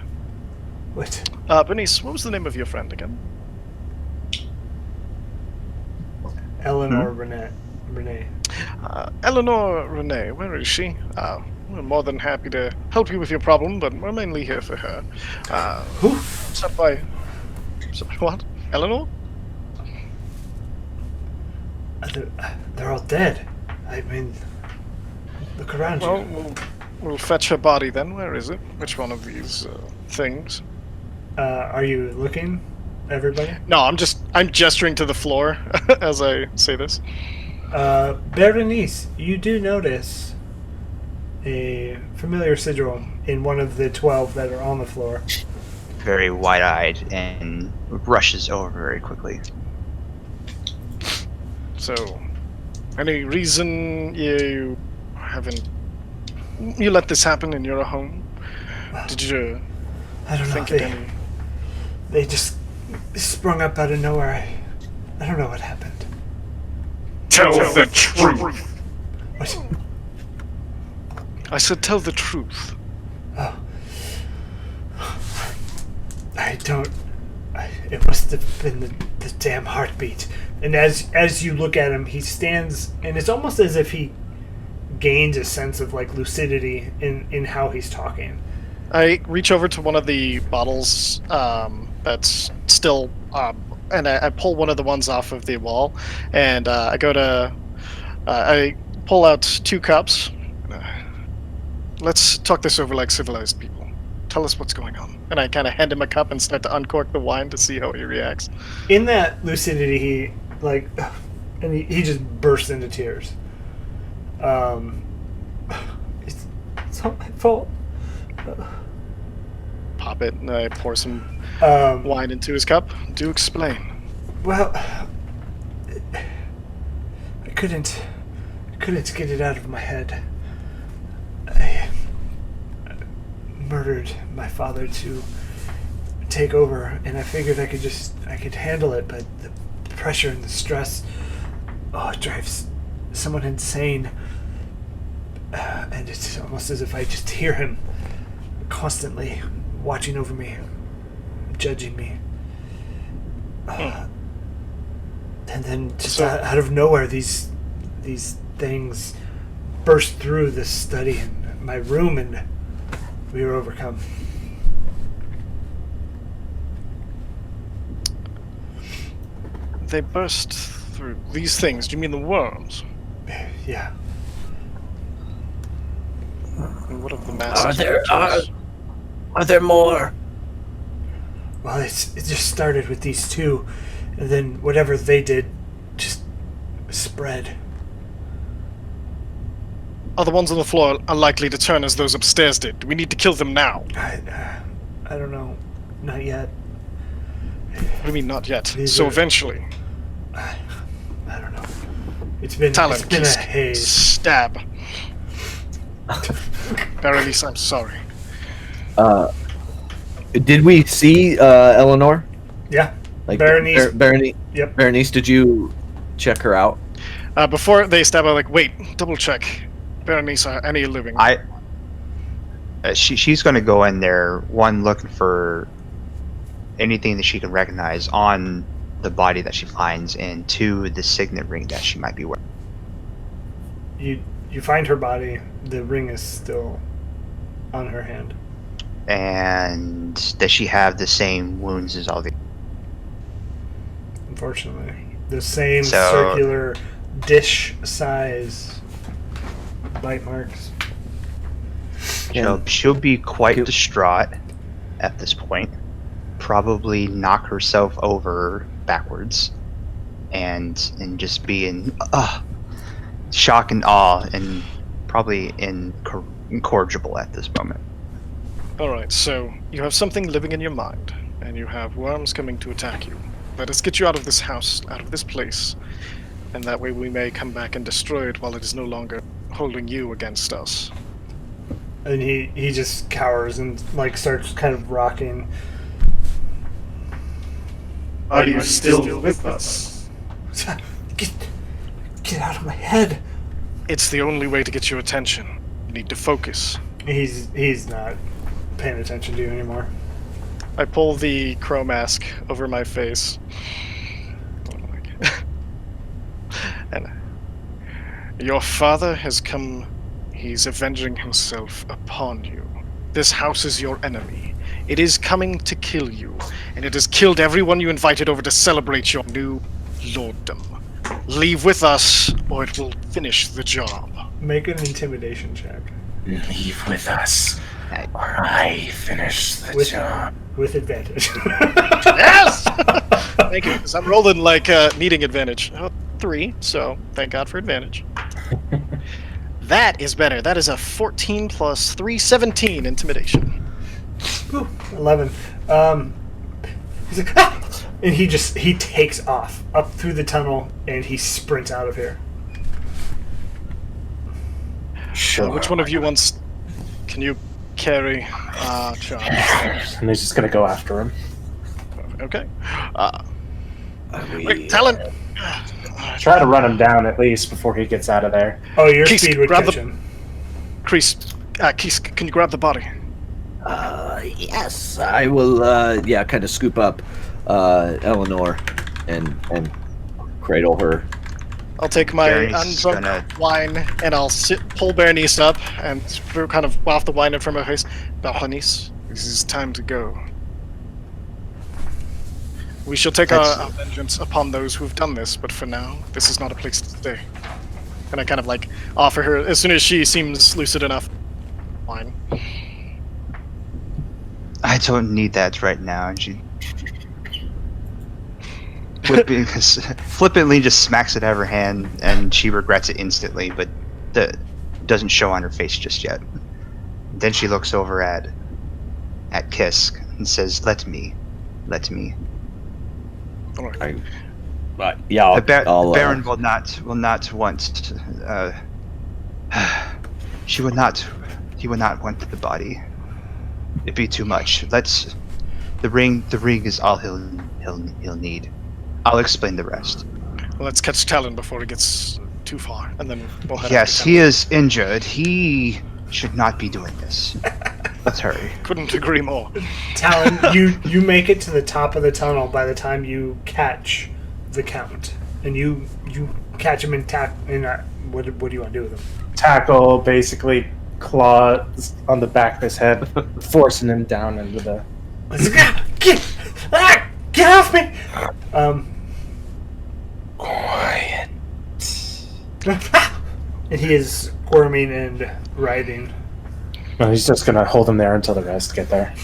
What? Bernice, what was the name of your friend again? Eleanor Renee. Eleanor Renee, where is she? We're more than happy to help you with your problem, but we're mainly here for her. Who? Stop by. What? Eleanor? They're all dead. I mean, look around Well, you. we'll fetch her body then. Where is it? Which one of these things? Are you looking, everybody? No, I'm gesturing to the floor as I say this. Berenice, you do notice a familiar sigil in one of the 12 that are on the floor. Very wide-eyed and rushes over very quickly. So, any reason you let this happen in your home? Did you I don't know. think of any? They just sprung up out of nowhere. I don't know what happened. Tell the truth. What? I said tell the truth. Oh. I don't... It must have been the damn heartbeat. And as you look at him, he stands, and it's almost as if he gains a sense of like lucidity in how he's talking. I reach over to one of the bottles that's still, and I pull one of the ones off of the wall, and I go to, I pull out 2 cups. Let's talk this over like civilized people. Tell us what's going on. And I kind of hand him a cup and start to uncork the wine to see how he reacts. In that lucidity, he like, and he just bursts into tears. It's not my fault. Pop it, and I pour some wine into his cup. Do explain. Well, I couldn't get it out of my head. I murdered my father to take over, and I figured I could handle it, but the pressure and the stress, it drives someone insane. And it's almost as if I just hear him constantly watching over me, judging me. And then just out of nowhere, these things burst through the study and my room, and we were overcome. they burst through these things. Do you mean the worms? Yeah. And what of the masks? Are there more? Well, it just started with these two, and then whatever they did just spread. Are the ones on the floor unlikely to turn as those upstairs did? Do we need to kill them now? I don't know. Not yet. What do you mean, not yet? These So are- eventually. I don't know. It's been Talon, a haze. stab. Berenice, I'm sorry. Did we see Eleanor? Yeah. Like Berenice. Berenice. Yep. Berenice, did you check her out? Before they stab, I'm like, wait, double check. Berenice, are any living? She's going to go in there, one, looking for anything that she can recognize on the body that she finds, and two, the signet ring that she might be wearing. You find her body. The ring is still on her hand. And does she have the same wounds as all the... Unfortunately, the same So- circular dish-size bite marks. She'll be quite distraught at this point. Probably knock herself over backwards, and just be in shock and awe, and probably incorrigible at this moment. Alright, so you have something living in your mind, and you have worms coming to attack you. Let us get you out of this house, out of this place, and that way we may come back and destroy it while it is no longer holding you against us. And he just cowers and starts kind of rocking. Are you still with us? Get out of my head. It's the only way to get your attention. You need to focus. He's not paying attention to you anymore. I pull the crow mask over my face. And your father has come. He's avenging himself upon you. This house is your enemy. It is coming to kill you, and it has killed everyone you invited over to celebrate your new lorddom. Leave with us, or it will finish the job. Make an intimidation check. Leave with us, or I finish the job. With advantage. Yes! Thank you, because I'm rolling needing advantage. 3, so thank God for advantage. That is better. That is a 14 plus 3, 17 intimidation. Ooh, 11. He's like, ah! And he takes off up through the tunnel, and he sprints out of here. Sure. Which one of you wants... Can you carry Charles? And he's just gonna go after him. Okay. Wait, Talon! Try to run him down at least before he gets out of there. Oh, your Keith, speed would grab catch the- him. Keith, can you grab the body? Yes, I will. Kind of scoop up Eleanor and cradle her. I'll take my Berenice is undrunk wine and I'll pull Berenice up and kind of waft the wine in from her face. Berenice, this is time to go. We shall take our vengeance upon those who've done this, but for now, this is not a place to stay. And I kind of offer her, as soon as she seems lucid enough, wine. I don't need that right now. And she flippantly just smacks it out of her hand, and she regrets it instantly, but doesn't show on her face just yet. Then she looks over at Kisk and says, "Let me." All right. Yeah, The Baron will not want. He would not want the body. It'd be too much. The ring is all he'll need. I'll explain the rest. Well, let's catch Talon before he gets too far, and then we'll head Yes, after he is injured. He should not be doing this. Let's hurry. Talon. Couldn't agree more. Talon, you make it to the top of the tunnel by the time you catch the Count. And you catch him and what do you want to do with him? Tackle, basically claws on the back of his head, forcing him down into the... Get off me! And he is squirming and writhing. No, he's just gonna hold him there until the rest get there.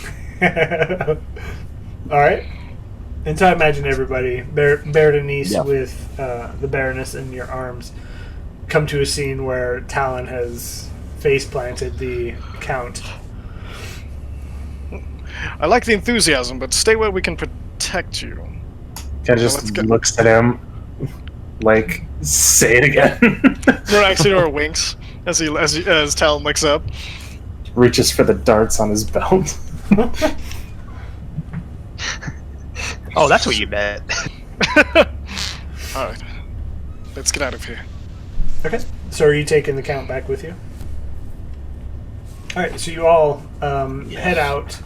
All right. And so I imagine everybody, Berenice with the Baroness in your arms, come to a scene where Talon has face planted the Count. I like the enthusiasm, but stay where we can protect you. Kind of just looks at him, like, say it again. Miraxidor winks as Talon looks up. Reaches for the darts on his belt. Oh, that's what you bet. Alright. Let's get out of here. Okay. So are you taking the Count back with you? Alright, so you all head out,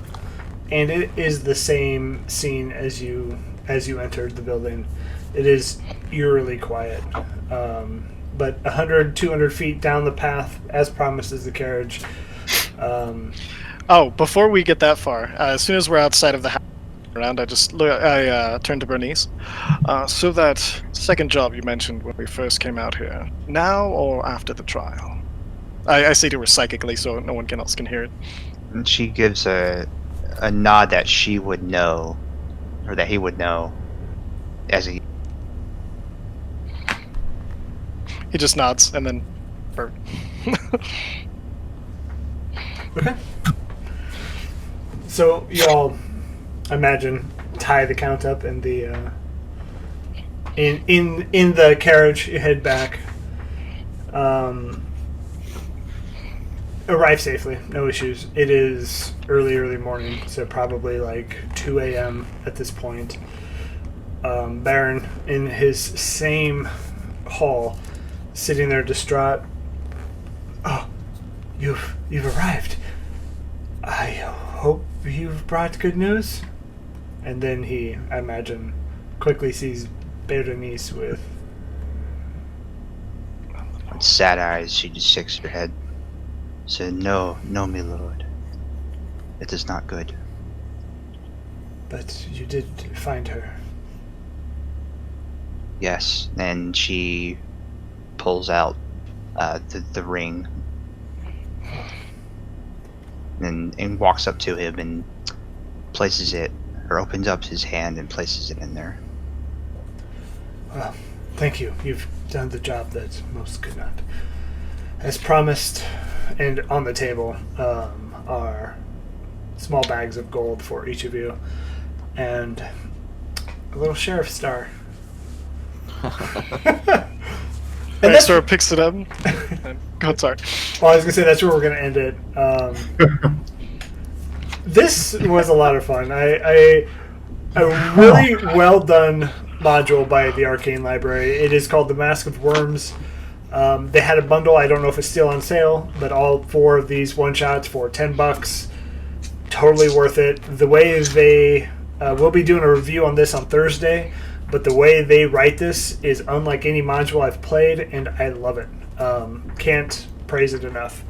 and it is the same scene as you entered the building. It is eerily quiet. But 100, 200 feet down the path, as promised, is the carriage. Before we get that far, as soon as we're outside of the house, I turn to Bernice. So that second job you mentioned when we first came out here, now or after the trial? I say to her psychically so no one else can hear it. And she gives a nod that she would know, or that he would know, as he... He just nods and then... Okay. So you all, imagine, tie the Count up in the in the carriage. You head back. Arrive safely, no issues. It is early morning, so probably like 2 a.m. at this point. Baron in his same hall, sitting there distraught. Oh, you've arrived. I hope you've brought good news. And then he, I imagine, quickly sees Berenice with sad eyes. She just shakes her head. Said, "No, my lord. It is not good." But you did find her. Yes, and she pulls out the ring and walks up to him and places it, or opens up his hand and places it in there. Well, thank you. You've done the job that most could not. As promised, and on the table are small bags of gold for each of you, and a little sheriff's star. And Star picks it up. Go, sorry. Well, I was gonna say that's where we're gonna end it. This was a lot of fun. A really well done module by the Arcane Library. It is called the Masque of Worms. They had a bundle. I don't know if it's still on sale, but all 4 of these one-shots for $10. Totally worth it. The way they... we'll be doing a review on this on Thursday, but the way they write this is unlike any module I've played, and I love it. Can't praise it enough.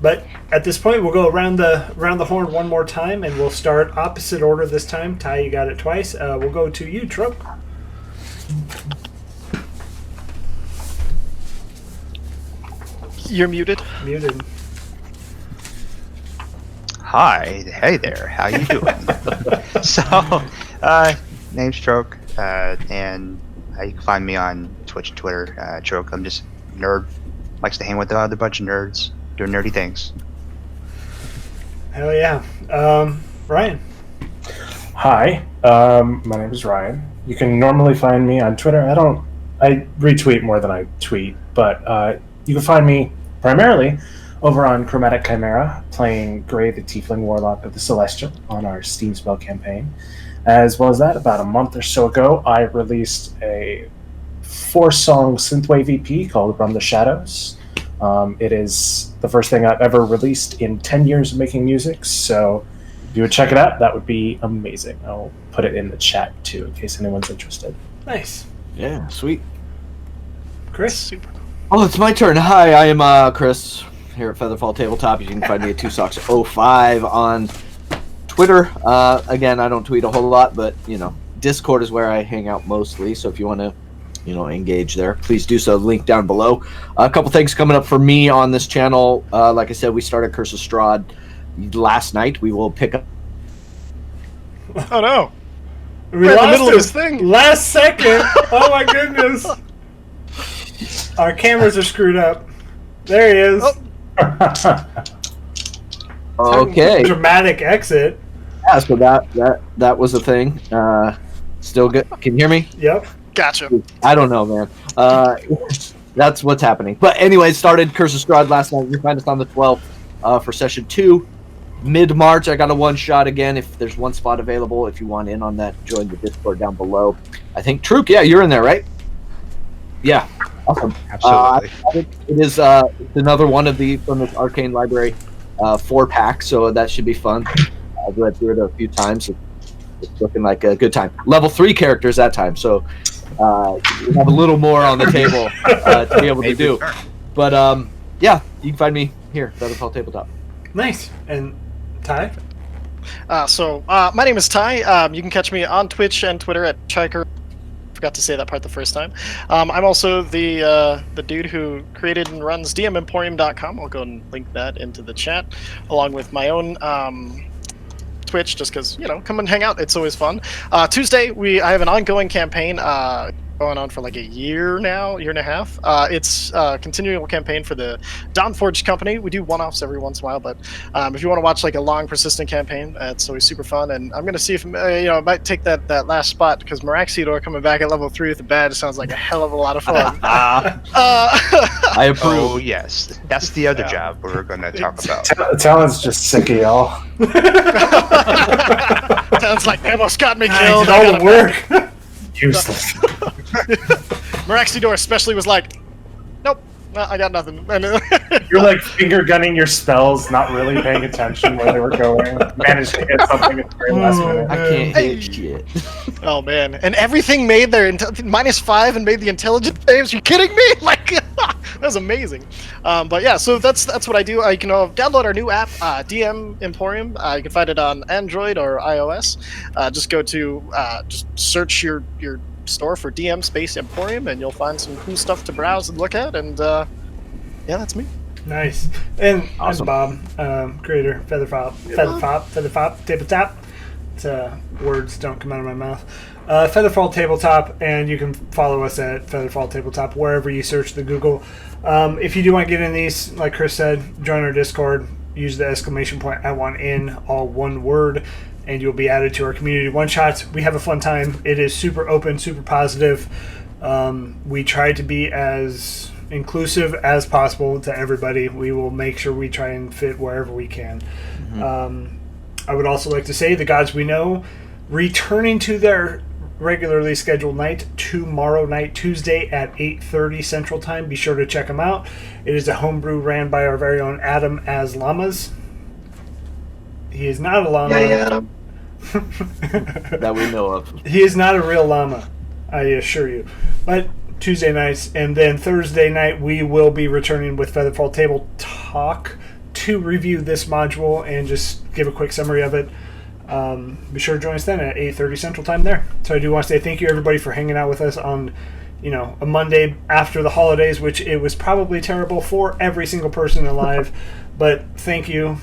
But at this point, we'll go around the horn one more time, and we'll start opposite order this time. Ty, you got it twice. We'll go to you, Trope. You're muted. Muted. Hi, hey there, how you doing? So, name's Stroke, and you can find me on Twitch and Twitter. Stroke, I'm just a nerd, likes to hang with the other bunch of nerds, doing nerdy things. Hell yeah. Ryan. Hi, my name is Ryan. You can normally find me on Twitter. I retweet more than I tweet, but you can find me primarily over on Chromatic Chimera, playing Gray, the Tiefling Warlock of the Celestial, on our Steam Spell campaign. As well as that, about a month or so ago, I released a 4-song synthwave EP called Run the Shadows. It is the first thing I've ever released in 10 years of making music, so if you would check it out, that would be amazing. I'll put it in the chat, too, in case anyone's interested. Nice. Yeah, sweet. Chris? Super. Oh, it's my turn. Hi, I am Chris here at FeatherFall Tabletop. You can find me at 2socks05 on Twitter. Again, I don't tweet a whole lot, but, Discord is where I hang out mostly, so if you want to engage there, please do so. Link down below. A couple things coming up for me on this channel. Like I said, we started Curse of Strahd last night. We will pick up. Oh no! We We're in the lost middle of him. this thing. Last second. Oh my goodness. Our cameras are screwed up. There he is. Okay. Dramatic exit. Yeah, so that was a thing. Still good. Can you hear me? Yep. Gotcha. I don't know, man. That's what's happening. But anyway, started Curse of Strahd last night. You can find us on the 12th for session 2. Mid-March, I got a one-shot again. If there's one spot available, if you want in on that, join the Discord down below. I think, Troop, yeah, you're in there, right? Yeah. Awesome. Absolutely. It is it's another one of the from this Arcane Library 4-pack, so that should be fun. I've read through it a few times. It's looking like a good time. Level 3 characters that time, so we have a little more on the table to be able to do. But yeah, you can find me here, FeatherFall Tabletop. Nice. And Ty? My name is Ty. You can catch me on Twitch and Twitter at Chiker. Forgot to say that part the first time. I'm also the dude who created and runs DMEmporium.com. I'll go and link that into the chat, along with my own Twitch, just because, come and hang out. It's always fun. Tuesday, I have an ongoing campaign going on for like a year now, year and a half. It's a continual campaign for the Dawnforge company. We do one-offs every once in a while, but if you want to watch like a long, persistent campaign, it's always super fun. And I'm going to see if, I might take that last spot, because Maraxidor coming back at level 3 with the badge sounds like a hell of a lot of fun. I approve. Oh, yes. That's the other job we're going to talk about. Talon's just sick of y'all. Sounds like Demos got me I killed. did all the work. Useless. Maraxidor especially was like, nope, I got nothing. You're like finger gunning your spells, not really paying attention where they were going. Managed to get something at the very last minute. I can't hit shit. Oh man, and everything made their -5 and made the intelligence saves. You kidding me? Like, that was amazing. But yeah, so that's what I do. You can download our new app, DM Emporium. You can find it on Android or iOS. Just go to just search your store for DM space Emporium, and you'll find some cool stuff to browse and look at. And yeah, that's me. Nice. And Awesome. I'm Bob, creator, FeatherFall Tabletop. Words don't come out of my mouth. FeatherFall Tabletop, and you can follow us at FeatherFall Tabletop wherever you search the Google. If you do want to get in these, like Chris said, join our Discord. Use the exclamation point "I want in," all one word, and you'll be added to our community one-shots. We have a fun time. It is super open, super positive. We try to be as inclusive as possible to everybody. We will make sure we try and fit wherever we can. I would also like to say the gods we know returning to their regularly scheduled night tomorrow night, Tuesday at 8:30 Central Time. Be sure to check them out. It is a homebrew ran by our very own Adam as Llamas. He is not a llama. Adam. That we know of. He is not a real llama, I assure you. But Tuesday nights, and then Thursday night we will be returning with FeatherFall Table Talk to review this module and just give a quick summary of it. Be sure to join us then at 8:30 Central Time there. So I do want to say thank you everybody for hanging out with us on, a Monday after the holidays, which it was probably terrible for every single person alive. But thank you.